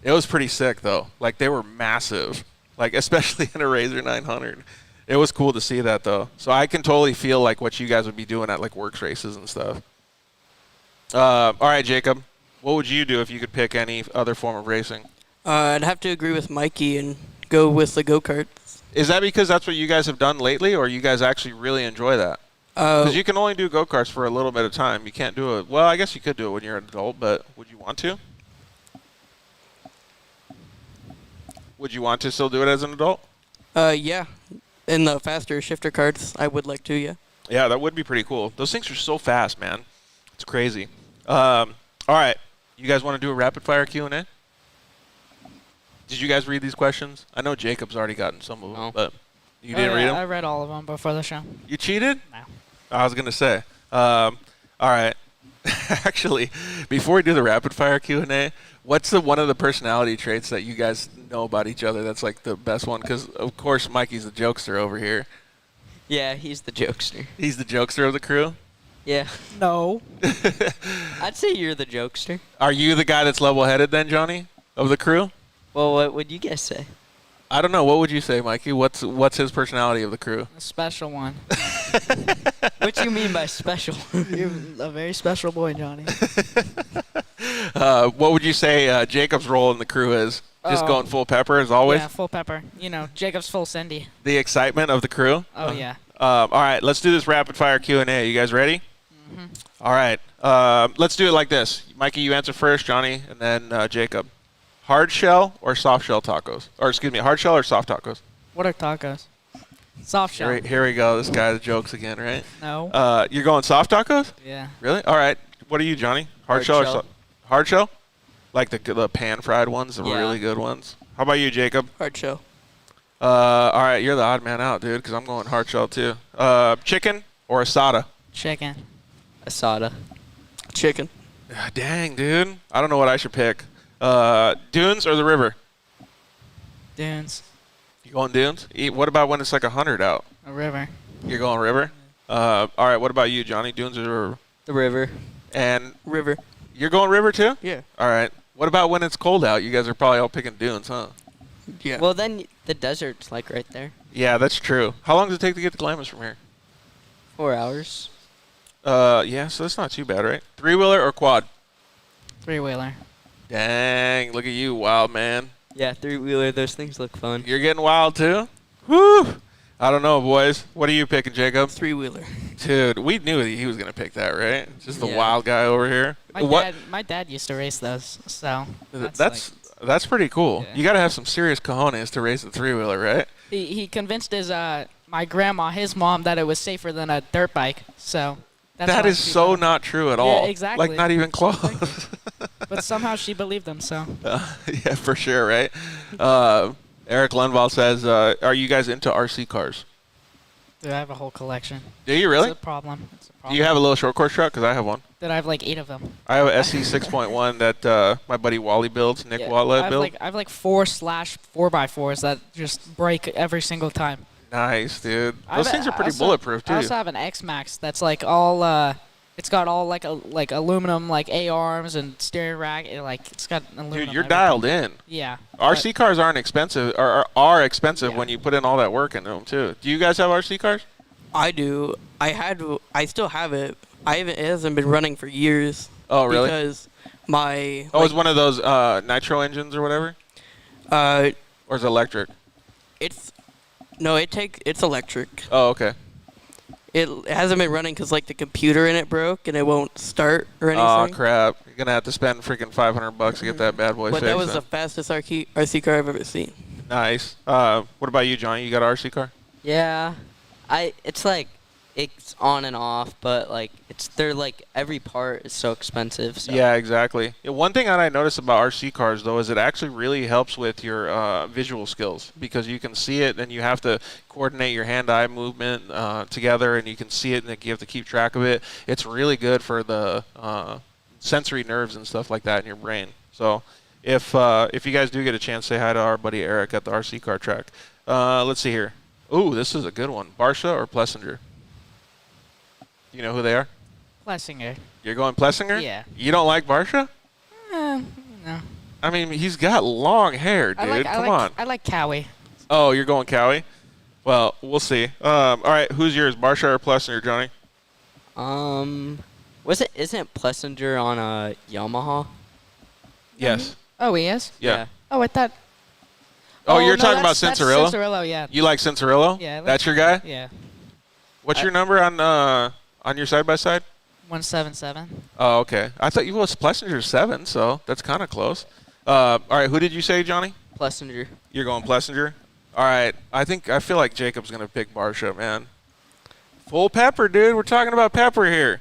It was pretty sick though. Like they were massive, like especially in a Razor 900. It was cool to see that though. So I can totally feel like what you guys would be doing at like works races and stuff. All right, Jacob. What would you do if you could pick any other form of racing? I'd have to agree with Mikey and go with the go-karts. Is that because that's what you guys have done lately, or you guys actually really enjoy that? Because you can only do go-karts for a little bit of time. You can't do it. Well, I guess you could do it when you're an adult, but would you want to? Would you want to still do it as an adult? Yeah. In the faster shifter carts, I would like to, yeah. Yeah, that would be pretty cool. Those things are so fast, man. It's crazy. All right. You guys want to do a rapid-fire Q&A? Did you guys read these questions? I know Jacob's already gotten some of them, No. but you didn't read them? I read all of them before the show. You cheated? No. I was going to say. All right. Actually, before we do the rapid-fire Q&A, what's one of the personality traits that you guys know about each other that's like the best one? Because, of course, Mikey's the jokester over here. yeah, he's the jokester. He's the jokester of the crew? Yeah, No. I'd say you're the jokester. Are you the guy that's level-headed then, Johnny, of the crew? Well, what would you guys say? I don't know. What would you say, Mikey? What's his personality of the crew? A special one. What you mean by special? You're a very special boy, Johnny. What would you say Jacob's role in the crew is? Just Oh. going full pepper as always? Yeah, full pepper. You know, Jacob's full Cindy. The excitement of the crew? Oh, yeah. All right, let's do this rapid-fire Q&A. You guys ready? Mm-hmm. All right. Let's do it like this. Mikey, you answer first, Johnny, and then Jacob. Hard shell or soft shell tacos? Or, excuse me, hard shell or soft tacos? What are tacos? Soft shell. Here we go. This guy, the jokes again, right? No. You're going soft tacos? Yeah. Really? All right. What are you, Johnny? Hard shell or shell. hard shell? Like the pan-fried ones, the Yeah. really good ones? How about you, Jacob? Hard shell. All right, you're the odd man out, dude, because I'm going hard shell too. Chicken or asada? Chicken. Asada. Chicken. Ah, dang, dude. I don't know what I should pick. Dunes or the river? Dunes. You going dunes? What about when it's like 100 out? A river. You're going river? All right, what about you, Johnny? Dunes or the river? The river. And River. you're going river too? Yeah. All right. What about when it's cold out? You guys are probably all picking dunes, huh? Yeah. Well, then the desert's like right there. Yeah, that's true. How long does it take to get to Glamis from here? 4 hours. Yeah, so that's not too bad, right? Three-wheeler or quad? Three-wheeler. Dang, look at you, wild man. Yeah, three-wheeler. Those things look fun. You're getting wild too? Woo! I don't know, boys. What are you picking, Jacob? Three-wheeler. Dude, we knew he was going to pick that, right? Just the Yeah. wild guy over here. My dad used to race those, so That's pretty cool. Yeah. You got to have some serious cojones to race a three-wheeler, right? he convinced my grandma, his mom, that it was safer than a dirt bike. So That is so not true at all. exactly. Like, not even close. But somehow she believed him. So Yeah, for sure, right? Eric Lundvall says, are you guys into RC cars? dude, I have a whole collection. Do you really? It's a problem. Do you have a little short course truck? Because I have one. That I have like 8 of them. I have a SC 6.1 that my buddy Wally builds, Nick Yeah, Watlett builds. I have like 4/4x4s that just break every single time. Nice, dude. I Those have things a- are pretty I also- bulletproof, I too. also have an X Max that's like all it's got all like aluminum like A arms and steering rack. It's got aluminum. Dude, you're everything. dialed in. Yeah. RC cars aren't expensive, or are expensive Yeah. when you put in all that work into them, too. Do you guys have RC cars? I do. I still have it. It hasn't been running for years. Oh, really? Because my. Oh, it's one of those nitro engines or whatever? Uh, Or is it electric? it's. No, it's electric. Oh, okay. It hasn't been running because like the computer in it broke and it won't start or anything. Oh, crap. You're going to have to spend freaking $500 to get that bad boy But fixed. that was then. the fastest RC car I've ever seen. Nice. What about you, Johnny? You got an RC car? Yeah, it's like it's on and off, but like they're like every part is so expensive. So. Yeah, exactly. Yeah, one thing that I noticed about RC cars, though, is it actually really helps with your visual skills because you can see it and you have to coordinate your hand-eye movement together and you can see it and you have to keep track of it. It's really good for the sensory nerves and stuff like that in your brain. So if you guys do get a chance, say hi to our buddy Eric at the RC car track. Let's see here. Ooh, this is a good one. Barsha or Plessinger? Do you know who they are? Plessinger. You're going Plessinger? Yeah. You don't like Barsha? No. I mean, he's got long hair, dude. Come on. I like Cowie. Oh, you're going Cowie? Well, we'll see. All right, who's yours, Barsha or Plessinger, Johnny? Isn't Plessinger on a Yamaha? Yes. Oh, he is. Yeah. Oh, I thought. Oh, you're no, talking about that's Cincerillo? Cincerillo, yeah. You like Cincerillo? Yeah, I like- That's your guy? Yeah. What's your number on your side-by-side? 177. Oh, okay. I thought you was Plessinger 7, so that's kind of close. All right, who did you say, Johnny? Plessinger. You're going Plessinger? All right. I feel like Jacob's going to pick Barsha, man. Full pepper, dude. We're talking about pepper here.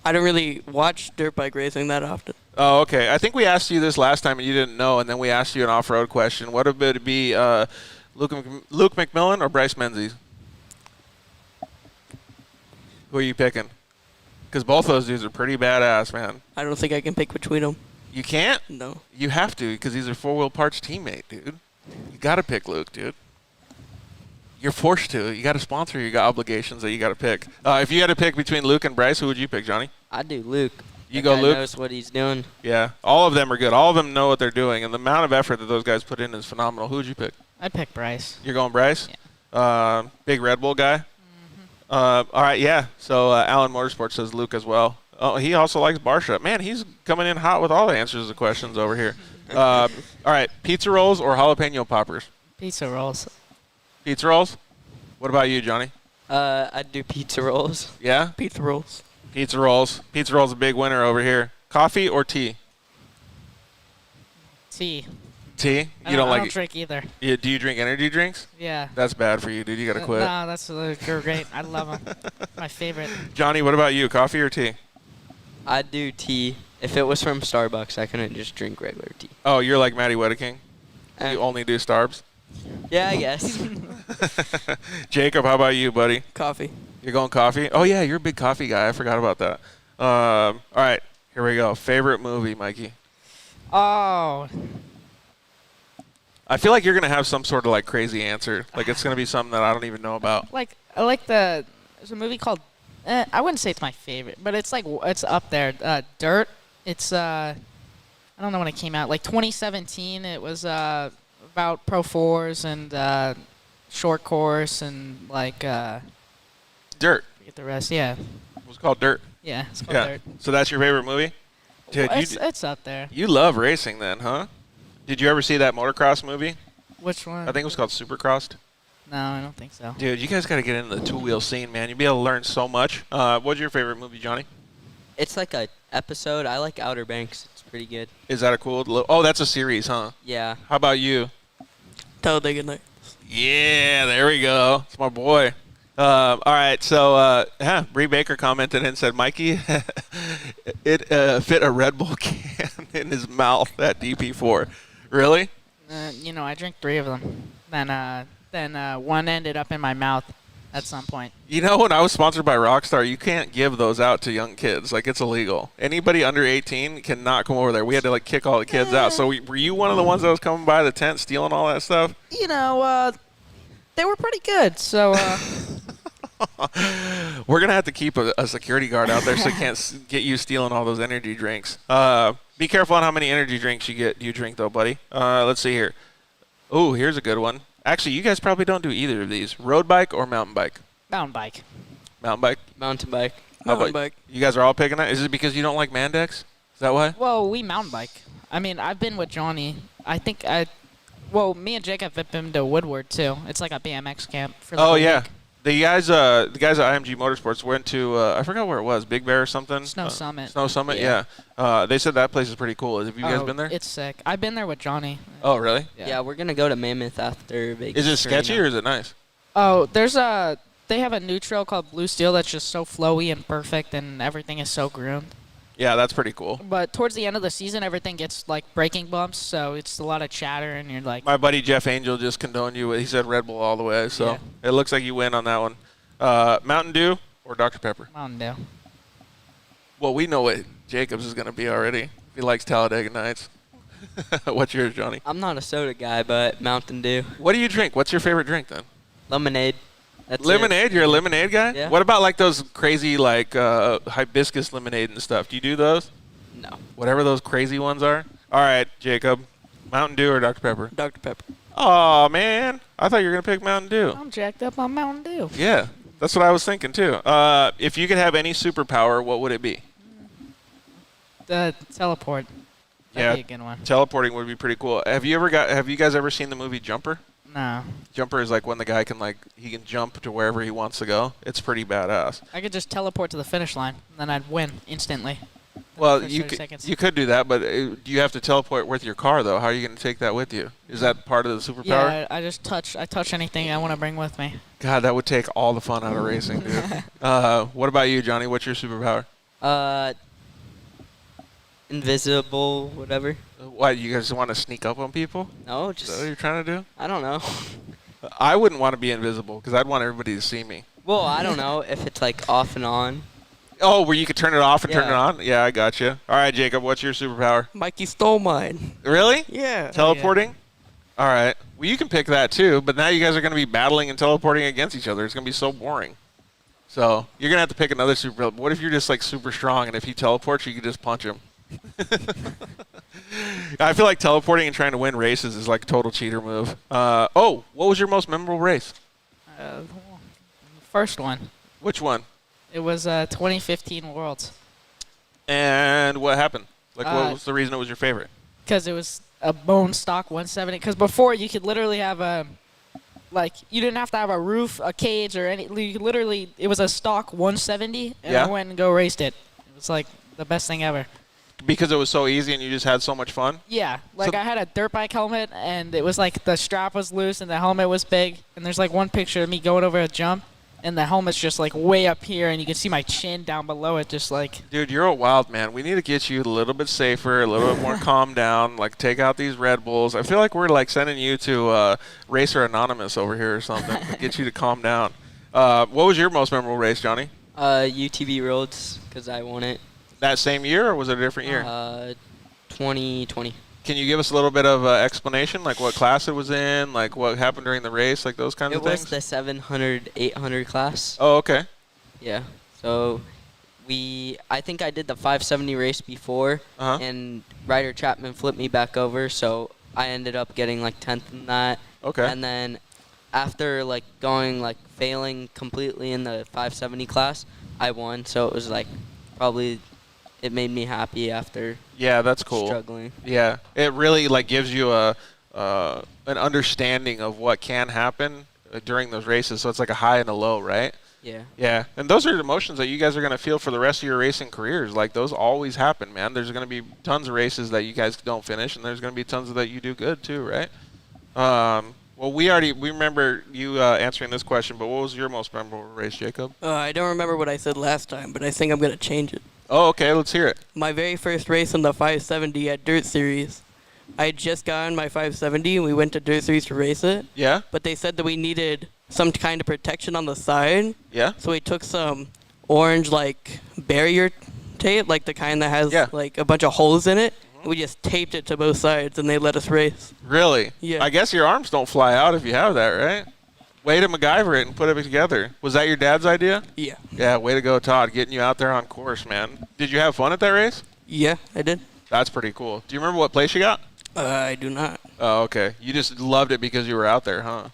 I don't really watch dirt bike racing that often. Oh, okay. I think we asked you this last time and you didn't know, and then we asked you an off-road question. What would it be, Luke McMillan or Bryce Menzies? Who are you picking? Because both those dudes are pretty badass, man. I don't think I can pick between them. You can't? No. You have to, because he's a four-wheel parts teammate, dude. You got to pick Luke, dude. You're forced to. You got to sponsor. You got obligations that you got to pick. If you had to pick between Luke and Bryce, who would you pick, Johnny? I'd do Luke. You That go guy Luke? knows what he's doing. Yeah. All of them are good. All of them know what they're doing, and the amount of effort that those guys put in is phenomenal. Who would you pick? I'd pick Bryce. You're going Bryce? Yeah. Big Red Bull guy? All right, yeah. So Allen Motorsports says Luke as well. Oh, he also likes Barsha. Man, he's coming in hot with all the answers to questions over here. All right, pizza rolls or jalapeno poppers? Pizza rolls. Pizza rolls? What about you, Johnny? I'd do pizza rolls. Yeah? Pizza rolls. Pizza rolls. Pizza rolls a big winner over here. Coffee or tea? Tea. Tea? I You don't I like don't it? drink either. Do you drink energy drinks? Yeah. That's bad for you, dude. You got to quit. No, that's they're great. I love them. My favorite. Johnny, what about you? Coffee or tea? I'd do tea. If it was from Starbucks, I couldn't just drink regular tea. Oh, you're like Matty Wedeking? You only do Starbs? Yeah, I guess. Jacob, how about you, buddy? Coffee. You're going coffee? Oh, yeah, you're a big coffee guy. I forgot about that. All right, here we go. Favorite movie, Mikey? Oh, I feel like you're gonna have some sort of like crazy answer. Like it's gonna be something that I don't even know about. I like there's a movie called I wouldn't say it's my favorite, but it's like it's up there. Dirt. It's I don't know when it came out. Like 2017. It was about Pro 4s and short course and like Dirt. forget the rest. Yeah. It was called Dirt. Yeah. It's called Yeah. Dirt. So that's your favorite movie? Dude, Well, it's up there. you love racing then, huh? Did you ever see that motocross movie? Which one? I think it was called Supercrossed. No, I don't think so. Dude, you guys got to get into the two-wheel scene, man. You'll be able to learn so much. What's your favorite movie, Johnny? It's like a episode. I like Outer Banks. It's pretty good. Is that a cool? Oh, that's a series, huh? Yeah. How about you? Talladega Nights. Yeah, there we go. It's my boy. All right, so Bree Baker commented and said, Mikey, it fit a Red Bull can in his mouth at DP4. Really? I drank 3 of them. Then one ended up in my mouth at some point. You know, when I was sponsored by Rockstar, you can't give those out to young kids. Like, it's illegal. Anybody under 18 cannot come over there. We had to, like, kick all the kids out. So were you one of the ones that was coming by the tent stealing all that stuff? They were pretty good, so... We're going to have to keep a security guard out there so they can't get you stealing all those energy drinks. Be careful on how many energy drinks you drink, though, buddy. Let's see here. Oh, here's a good one. Actually, you guys probably don't do either of these. Road bike or mountain bike? Mountain bike. Mountain bike? Mountain bike. Mountain bike. You guys are all picking that? Is it because you don't like Mandex? Is that why? Well, we mountain bike. I mean, I've been with Johnny. Me and Jake have been to Woodward, too. It's like a BMX camp. For the whole Yeah. week. The guys at IMG Motorsports went to, I forgot where it was, Big Bear or something? Snow Summit. Snow Summit, yeah. They said that place is pretty cool. Have you guys been there? It's sick. I've been there with Johnny. Oh, really? Yeah, we're going to go to Mammoth after Vegas. Is it sketchy or is it nice? Oh, they have a new trail called Blue Steel that's just so flowy and perfect, and everything is so groomed. Yeah, that's pretty cool. But towards the end of the season, everything gets like braking bumps, so it's a lot of chatter, and you're like, My buddy Jeff Angel just condoned you. He said Red Bull all the way, so Yeah. it looks like you win on that one. Mountain Dew or Dr. Pepper? Mountain Dew. Well, we know what Jacobs is going to be already. He likes Talladega Nights. What's yours, Johnny? I'm not a soda guy, but Mountain Dew. What do you drink? What's your favorite drink then? Lemonade. That's it. Lemonade? You're a lemonade guy? Yeah. What about like those crazy like hibiscus lemonade and stuff? Do you do those? No. Whatever those crazy ones are? All right, Jacob. Mountain Dew or Dr. Pepper? Dr. Pepper. Oh man, I thought you were going to pick Mountain Dew. I'm jacked up on Mountain Dew. Yeah, that's what I was thinking too. If you could have any superpower, what would it be? The teleport. That'd be a good one. Teleporting would be pretty cool. Have you guys ever seen the movie Jumper? No. Jumper is like when the guy can jump to wherever he wants to go. It's pretty badass. I could just teleport to the finish line, and then I'd win instantly. Well, First you 30 seconds. you could do that, but you have to teleport with your car though. How are you going to take that with you? Is that part of the superpower? Yeah, I just touch anything I want to bring with me. God, that would take all the fun out of racing, dude. What about you, Johnny? What's your superpower? Invisible, whatever. What, you guys want to sneak up on people? No, Is that what just, you're trying to do? I don't know. I wouldn't want to be invisible because I'd want everybody to see me. Well, I don't know if it's like off and on. Oh, where you could turn it off and turn it Yeah. on? Yeah, I got you. All right, Jacob, what's your superpower? Mikey stole mine. Really? Yeah. Teleporting? All right. Well, you can pick that too, but now you guys are going to be battling and teleporting against each other. It's going to be so boring. So you're going to have to pick another superpower. What if you're just like super strong and if he teleports, you can just punch him? I feel like teleporting and trying to win races is like a total cheater move. What was your most memorable race? First one. Which one? It was 2015 Worlds. And what happened? Like, what was the reason it was your favorite? Because it was a bone stock 170. Because before you could literally have you didn't have to have a roof, a cage, or any. You literally, it was a stock 170, and Yeah. I went and go raced it. It was like the best thing ever. Because it was so easy and you just had so much fun? Yeah, like So- I had a dirt bike helmet, and it was like the strap was loose and the helmet was big. And there's like one picture of me going over a jump, and the helmet's just like way up here, and you can see my chin down below it, just like. Dude, you're a wild man. We need to get you a little bit safer, a little bit more calm down, like take out these Red Bulls. I feel like we're like sending you to Racer Anonymous over here or something to get you to calm down. What was your most memorable race, Johnny? UTV Roads, because I won it. That same year or was it a different year? 2020. Can you give us a little bit of explanation, like what class it was in, like what happened during the race, like those kinds It of was things? the 700, 800 class. Oh, okay. Yeah. So I think I did the 570 race before, Uh-huh. and Ryder Chapman flipped me back over, so I ended up getting like 10th in that. Okay. And then after like going like failing completely in the 570 class, I won. So it was like probably it made me happy after Yeah, that's cool. struggling. Yeah, it really like gives you a an understanding of what can happen during those races. So it's like a high and a low, right? Yeah. Yeah, and those are emotions that you guys are going to feel for the rest of your racing careers. Like, those always happen, man. There's going to be tons of races that you guys don't finish, and there's going to be tons of that you do good, too, right? Well, we remember you answering this question, but what was your most memorable race, Jacob? I don't remember what I said last time, but I think I'm going to change it. Oh, okay, let's hear it. My very first race in the 570 at Dirt Series. I had just gotten my 570, and we went to Dirt Series to race it. Yeah? But they said that we needed some kind of protection on the side. Yeah? So we took some orange, like, barrier tape, like the kind that has, Yeah. like, a bunch of holes in it. And we just taped it to both sides, and they let us race. Really? Yeah. I guess your arms don't fly out if you have that, right? Way to MacGyver it and put it together. Was that your dad's idea? Yeah. Yeah, way to go, Todd, getting you out there on course, man. Did you have fun at that race? Yeah, I did. That's pretty cool. Do you remember what place you got? I do not. Oh, okay. You just loved it because you were out there, huh?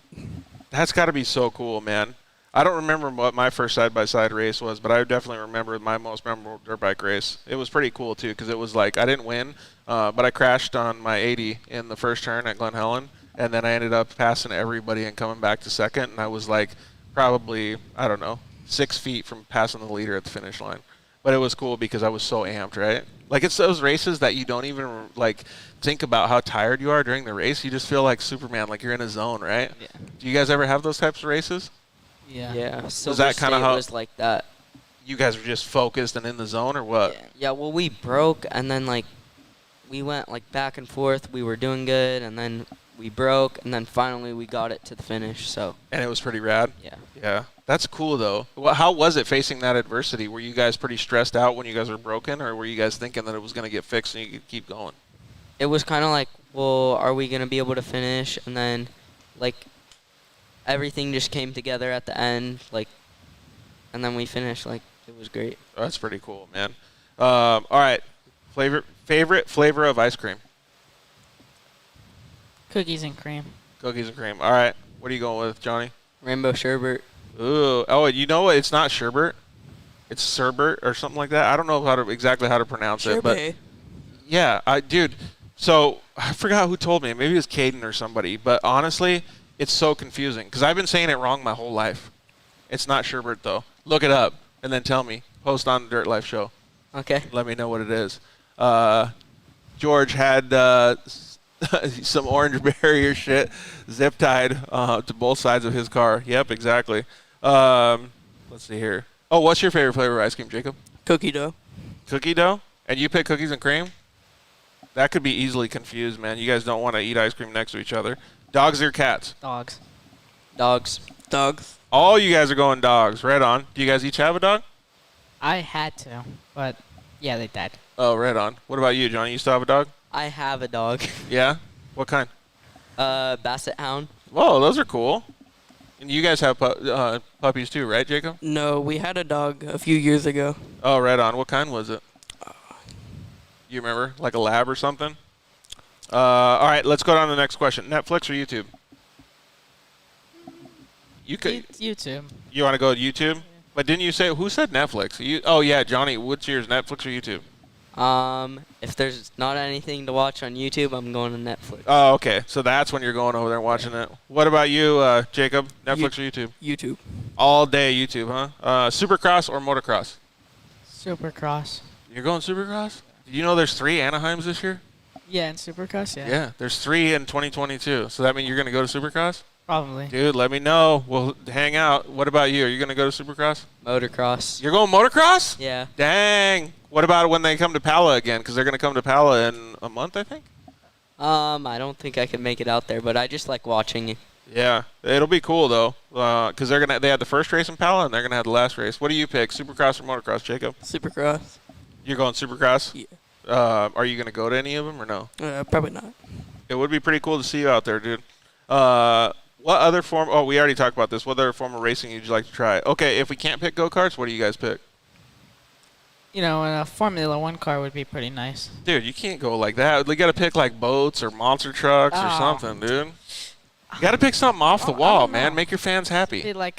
That's got to be so cool, man. I don't remember what my first side-by-side race was, but I definitely remember my most memorable dirt bike race. It was pretty cool, too, because it was like I didn't win, but I crashed on my 80 in the first turn at Glen Helen, and then I ended up passing everybody and coming back to second, and I was like probably, I don't know, 6 feet from passing the leader at the finish line. But it was cool because I was so amped, right? Like, it's those races that you don't even, like, think about how tired you are during the race. You just feel like Superman, like you're in a zone, right? Yeah. Do you guys ever have those types of races? Yeah. Yeah. Was that kinda how- it was like that? You guys were just focused and in the zone, or what? Yeah, well, we broke, and then, like, we went, like, back and forth. We were doing good, and then we broke, and then finally we got it to the finish, so, And it was pretty rad? yeah. Yeah. That's cool, though. Well, how was it facing that adversity? Were you guys pretty stressed out when you guys were broken, or were you guys thinking that it was going to get fixed and you could keep going? It was kind of like, well, are we going to be able to finish? And then, like, everything just came together at the end, like, and then we finished. Like, it was great. Oh, that's pretty cool, man. All right. Favorite flavor of ice cream? Cookies and cream. Cookies and cream. All right. What are you going with, Johnny? Rainbow sherbet. Ooh. Oh, you know what? It's not sherbet. It's sherbet or something like that. I don't know exactly how to pronounce it, but Sherbet. yeah, dude. So I forgot who told me. Maybe it was Caden or somebody. But honestly, it's so confusing because I've been saying it wrong my whole life. It's not sherbet though. Look it up and then tell me. Post on the Dirt Life Show. Okay. Let me know what it is. George had some orange barrier shit zip tied to both sides of his car. Yep, exactly. Let's see here. Oh, what's your favorite flavor of ice cream, Jacob? Cookie dough. Cookie dough? And you pick cookies and cream? That could be easily confused, man. You guys don't want to eat ice cream next to each other. Dogs or cats? Dogs. Dogs. Dogs. All you guys are going dogs. Right on. Do you guys each have a dog? I had to, but yeah, they died. Oh, right on. What about you, Johnny? You still have a dog? I have a dog. Yeah? What kind? Basset Hound. Whoa, those are cool. And you guys have puppies too, right, Jacob? No, we had a dog a few years ago. Oh, right on. What kind was it? You remember? Like a lab or something? All right, let's go down to the next question. Netflix or YouTube? You could. YouTube. You want to go to YouTube? Yeah. But didn't you say, who said Netflix? Oh, yeah, Johnny. What's yours, Netflix or YouTube? If there's not anything to watch on YouTube, I'm going to Netflix. Oh, okay. So that's when you're going over there and watching it. What about you, Jacob? Netflix or YouTube? YouTube. All day YouTube, huh? Supercross or motocross? Supercross. You're going Supercross? Did you know there's 3 Anaheims this year? Yeah, in Supercross, yeah. Yeah, there's 3 in 2022. So that means you're going to go to Supercross? Probably. Dude, let me know. We'll hang out. What about you? Are you going to go to Supercross? Motocross. You're going motocross? Yeah. Dang. What about when they come to Pala again? Because they're going to come to Pala in a month, I think? I don't think I can make it out there, but I just like watching it. Yeah, it'll be cool, though. Because they had the first race in Pala, and they're going to have the last race. What do you pick, Supercross or motocross, Jacob? Supercross. You're going Supercross? Yeah. Are you gonna go to any of them or no? Probably not. It would be pretty cool to see you out there, dude. What other form? Oh, we already talked about this. What other form of racing would you like to try? Okay, if we can't pick go-karts, what do you guys pick? You know, a Formula One car would be pretty nice. Dude, you can't go like that. You got to pick like boats or monster trucks or something, dude. You got to pick something off the wall, man. Make your fans happy. Be like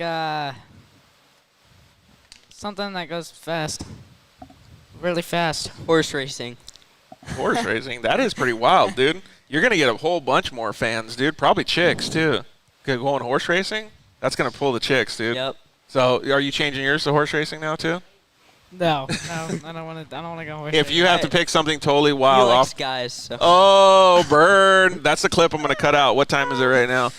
something that goes fast, really fast. Horse racing. Horse racing? That is pretty wild, dude. You're gonna get a whole bunch more fans, dude. Probably chicks too. Going horse racing? That's gonna pull the chicks, dude. Yep. So, are you changing yours to horse racing now too? No, I don't want to. I don't want to go horse If you have to pick something totally He wild likes off. guys. So. Oh, burn! That's the clip I'm gonna cut out. What time is it right now?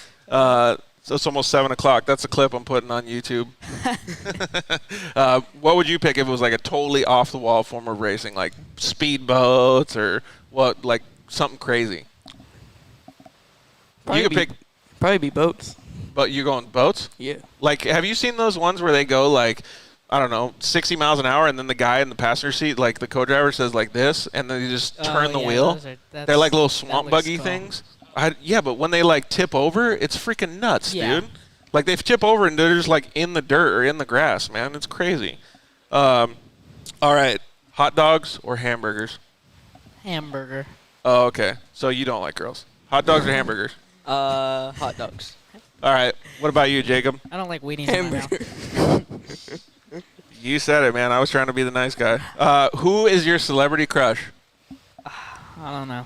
So it's almost 7 o'clock. That's the clip I'm putting on YouTube. What would you pick if it was like a totally off the wall form of racing, like speedboats or what, like something crazy? You could pick. Probably be boats. But you're going boats? Yeah. Like, have you seen those ones where they go like, I don't know, 60 miles an hour, and then the guy in the passenger seat, like the co-driver says like this, and then you just turn the wheel? They're like little swamp buggy things. Yeah, but when they like tip over, it's freaking nuts, dude. Like they tip over and they're just like in the dirt or in the grass, man. It's crazy. All right, hot dogs or hamburgers? Hamburger. Oh, okay. So you don't like girls. Hot dogs or hamburgers? Hot dogs. All right. What about you, Jacob? I don't like Wheaties in my Hamburger. mouth. You said it, man. I was trying to be the nice guy. Who is your celebrity crush? I don't know.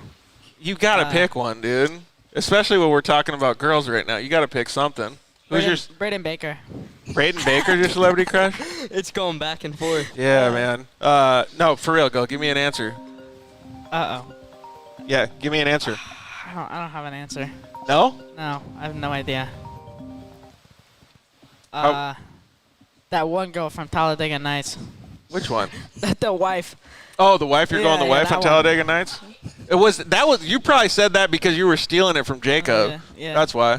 You got to pick one, dude. Especially when we're talking about girls right now. You got to pick something. Who's your Braden Baker. Braden Baker? Your celebrity crush? It's going back and forth. Yeah, man. No, for real. Go. Give me an answer. Uh-oh. Yeah, give me an answer. I don't have an answer. No? No, I have no idea. Oh. That one girl from Talladega Nights. Which one? The wife. Oh, the wife. You're going the wife that on one. Talladega Nights? You probably said that because you were stealing it from Jacob. Yeah. That's why.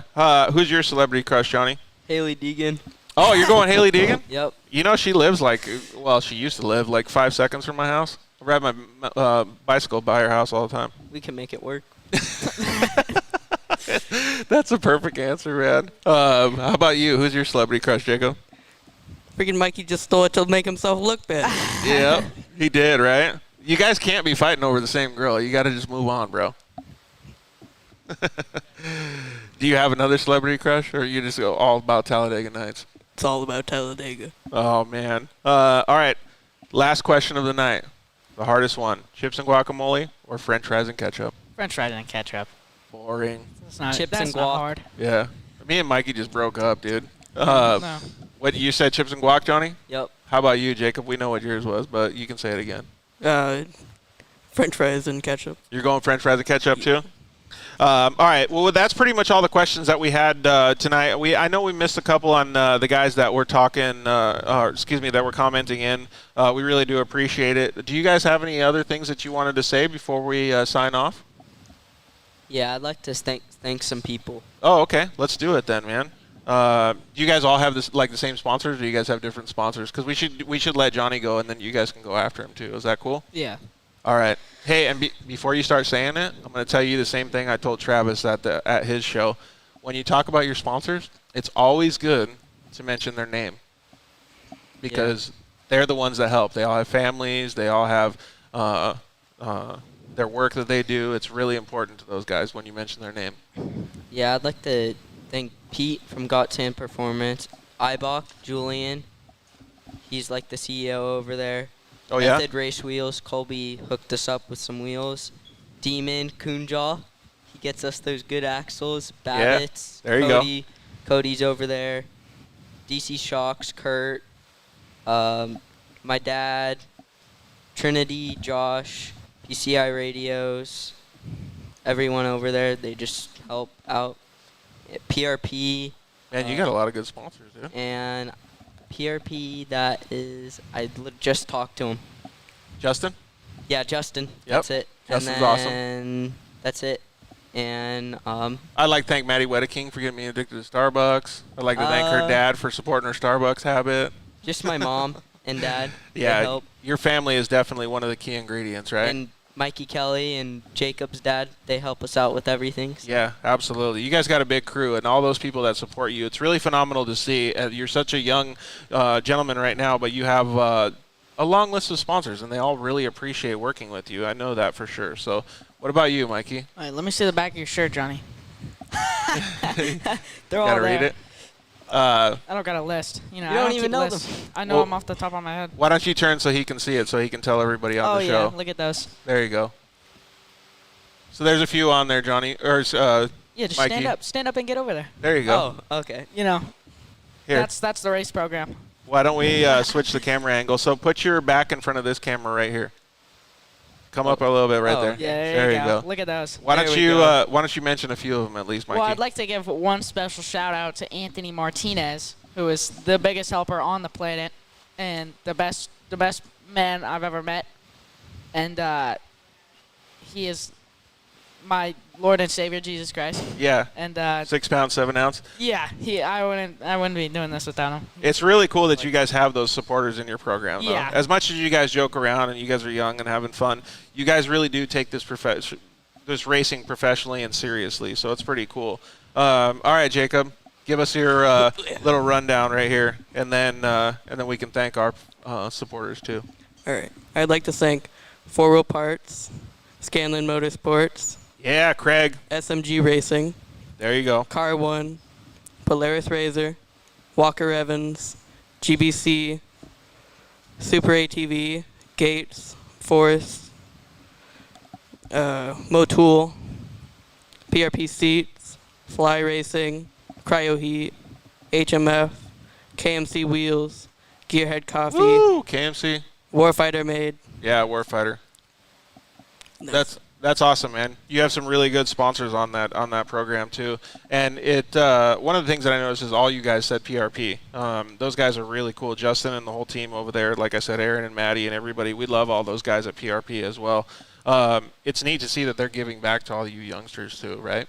Who's your celebrity crush, Johnny? Haley Deegan. Oh, you're going Haley Deegan? Yep. You know, she lives she used to live like 5 seconds from my house. I ride my bicycle by her house all the time. We can make it work. That's a perfect answer, man. How about you? Who's your celebrity crush, Jacob? Freaking Mikey just stole it to make himself look bad. Yeah, he did, right? You guys can't be fighting over the same girl. You got to just move on, bro. Do you have another celebrity crush, or you just go all about Talladega Nights? It's all about Talladega. Oh, man. All right, last question of the night. The hardest one. Chips and guacamole or french fries and ketchup? French fries and ketchup. Boring. That's not, Chips that's and not guac. hard. Yeah. Me and Mikey just broke up, dude. No. What, you said chips and guac, Johnny? Yep. How about you, Jacob? We know what yours was, but you can say it again. French fries and ketchup. You're going french fries and ketchup, too? All right. Well, that's pretty much all the questions that we had tonight. I know we missed a couple on the guys that were talking, that were commenting in. We really do appreciate it. Do you guys have any other things that you wanted to say before we sign off? Yeah, I'd like to thank some people. Oh, okay. Let's do it then, man. Do you guys all have the same sponsors, or do you guys have different sponsors? Because we should let Johnny go, and then you guys can go after him too. Is that cool? Yeah. All right. Hey, and before you start saying it, I'm going to tell you the same thing I told Travis at his show. When you talk about your sponsors, it's always good to mention their name because they're the ones that help. They all have families. They all have their work that they do. It's really important to those guys when you mention their name. Yeah, I'd like to thank Pete from Got Sand Performance, Ibach, Julian. He's like the CEO over there. Oh, yeah? Method Race Wheels. Colby hooked us up with some wheels. Demon, Coonjaw. He gets us those good axles. Babbitt's. there you Cody. Cody's over there. DC Shocks, Kurt. My dad. Trinity, Josh. PCI Radios. Everyone over there, they just help out. PRP. Man, you got a lot of good sponsors, dude. And PRP, I just talked to him. Justin? Yeah, Justin. Yep. That's it. Justin's and awesome. then that's it. And I'd like to thank Maddie Wedeking for getting me addicted to Starbucks. I'd like to thank her dad for supporting her Starbucks habit. just my mom and dad. They Yeah, help. your family is definitely one of the key ingredients, right? And Mikey Kelly and Jacob's dad, they help us out with everything. So. Yeah, absolutely. You guys got a big crew, and all those people that support you. It's really phenomenal to see. You're such a young gentleman right now, but you have a long list of sponsors, and they all really appreciate working with you. I know that for sure. So what about you, Mikey? All right, let me see the back of your shirt, Johnny. They're all Gotta there. read it. I don't got a list. You know, You I don't keep even know lists. them. I know Well- them off the top of my head. Why don't you turn so he can see it, so he can tell everybody on Oh the yeah, show? look at those. There you go. So there's a few on there, Johnny. Or Yeah, just Mikey. stand up and get over there. There you go. Oh, okay. You know, Here. that's the race program. Why don't we switch the camera angle? So put your back in front of this camera right here. Come up a little bit right Oh, there. Yeah, there you go. Look at those. Why There don't we you go. Why don't you mention a few of them at least, Mikey? Well, I'd like to give one special shout out to Anthony Martinez, who is the biggest helper on the planet and the best man I've ever met. And he is my Lord and Savior, Jesus Christ. Yeah. And 6 pounds, 7 ounce. yeah, I wouldn't be doing this without him. It's really cool that you guys have those supporters in your program. Though. Yeah. As much as you guys joke around and you guys are young and having fun, you guys really do take this this racing professionally and seriously. So it's pretty cool. All right, Jacob, give us your little rundown right here, and then we can thank our supporters too. All right. I'd like to thank 4 Wheel Parts, Scanlon Motorsports, Yeah, Craig. SMG Racing, There you go. Car One, Polaris Razor, Walker Evans, GBC, Super ATV, Gates, Force, Motul, PRP Seats, Fly Racing, Cryo Heat, HMF, KMC Wheels, Gearhead Coffee, Woo, KMC. Warfighter Made. Yeah, Warfighter. That's awesome, man. You have some really good sponsors on that program too. And it one of the things that I noticed is all you guys said PRP. Those guys are really cool. Justin and the whole team over there, like I said, Aaron and Maddie and everybody. We love all those guys at PRP as well. It's neat to see that they're giving back to all you youngsters too, right?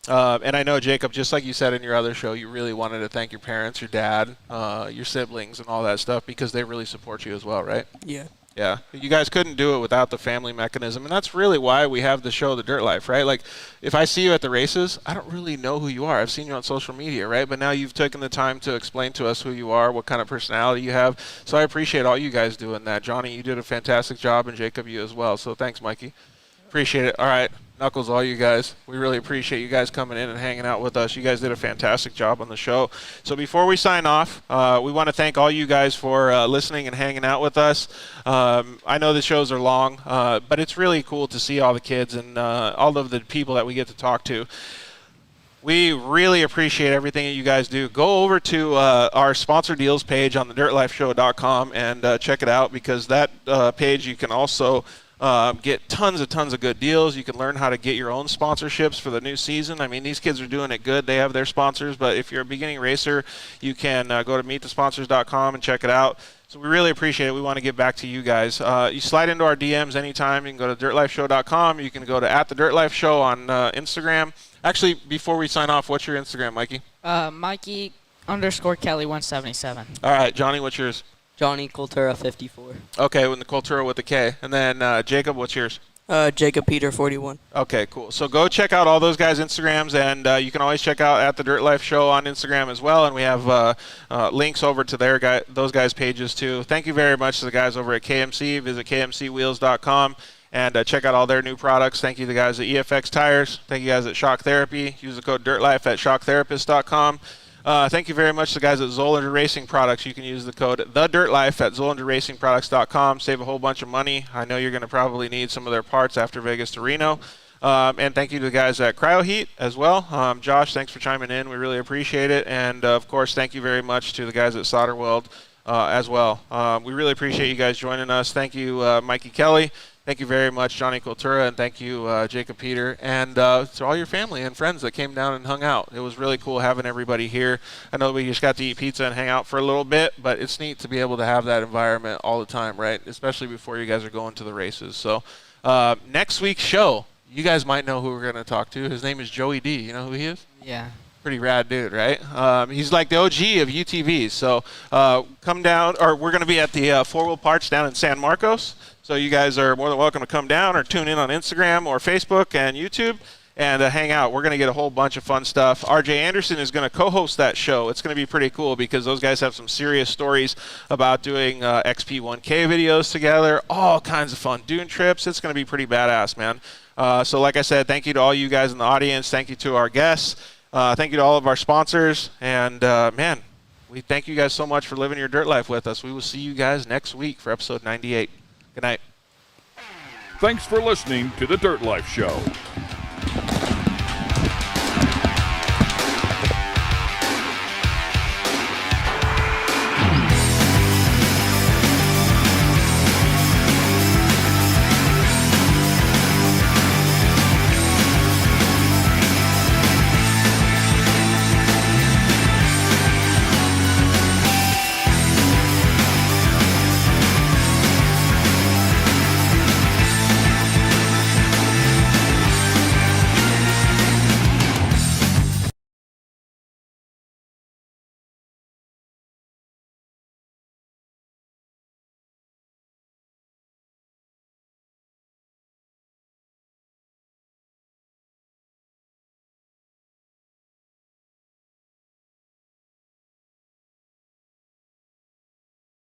And I know, Jacob, just like you said in your other show, you really wanted to thank your parents, your dad, your siblings, and all that stuff because they really support you as well, right? Yeah. Yeah, you guys couldn't do it without the family mechanism, and that's really why we have the show, The Dirt Life, right? Like, if I see you at the races, I don't really know who you are. I've seen you on social media, right? But now you've taken the time to explain to us who you are, what kind of personality you have. So I appreciate all you guys doing that. Johnny, you did a fantastic job, and Jacob, you as well. So thanks, Mikey. Appreciate it. All right. Knuckles, all you guys. We really appreciate you guys coming in and hanging out with us. You guys did a fantastic job on the show. So before we sign off, we want to thank all you guys for listening and hanging out with us. I know the shows are long, but it's really cool to see all the kids and all of the people that we get to talk to. We really appreciate everything that you guys do. Go over to our sponsor deals page on thedirtlifeshow.com and check it out, because that page you can also get tons of good deals. You can learn how to get your own sponsorships for the new season. I mean, these kids are doing it good. They have their sponsors, but if you're a beginning racer, you can go to meetthesponsors.com and check it out. So we really appreciate it. We want to get back to you guys. You slide into our DMs anytime. You can go to dirtlifeshow.com. You can go to @thedirtlifeshow on Instagram. Actually, before we sign off, what's your Instagram, Mikey? Mikey_Kelly 177. All right, Johnny, what's yours? Johnny Koltura 54. Okay, with the Koltura with the K. And then Jacob, what's yours? Jacob Peter 41. Okay, cool. So go check out all those guys' Instagrams, and you can always check out the Dirt Life Show on Instagram as well. And we have links over to those guys' pages too. Thank you very much to the guys over at KMC. Visit kmcwheels.com and check out all their new products. Thank you to the guys at EFX Tires. Thank you guys at Shock Therapy. Use the code DIRTLIFE at shocktherapist.com. Thank you very much to the guys at Zoolander Racing Products. You can use the code TheDirtLife at ZoolanderRacingProducts.com. Save a whole bunch of money. I know you're going to probably need some of their parts after Vegas to Reno. And thank you to the guys at Cryo Heat as well. Josh, thanks for chiming in. We really appreciate it. And, of course, thank you very much to the guys at Solder Weld as well. We really appreciate you guys joining us. Thank you, Mikey Kelly. Thank you very much, Johnny Koltura, and thank you, Jacob Peter, and to all your family and friends that came down and hung out. It was really cool having everybody here. I know we just got to eat pizza and hang out for a little bit, but it's neat to be able to have that environment all the time, right? Especially before you guys are going to the races. So next week's show, you guys might know who we're going to talk to. His name is Joey D. You know who he is? Yeah. Pretty rad dude, right? He's like the OG of UTVs. So come down, or we're going to be at the Four Wheel Parts down in San Marcos. So you guys are more than welcome to come down or tune in on Instagram or Facebook and YouTube and hang out. We're going to get a whole bunch of fun stuff. RJ Anderson is going to co-host that show. It's going to be pretty cool because those guys have some serious stories about doing XP1K videos together, all kinds of fun dune trips. It's going to be pretty badass, man. So like I said, thank you to all you guys in the audience. Thank you to our guests. Thank you to all of our sponsors. And, man, we thank you guys so much for living your dirt life with us. We will see you guys next week for episode 98. Good night. Thanks for listening to The Dirt Life Show.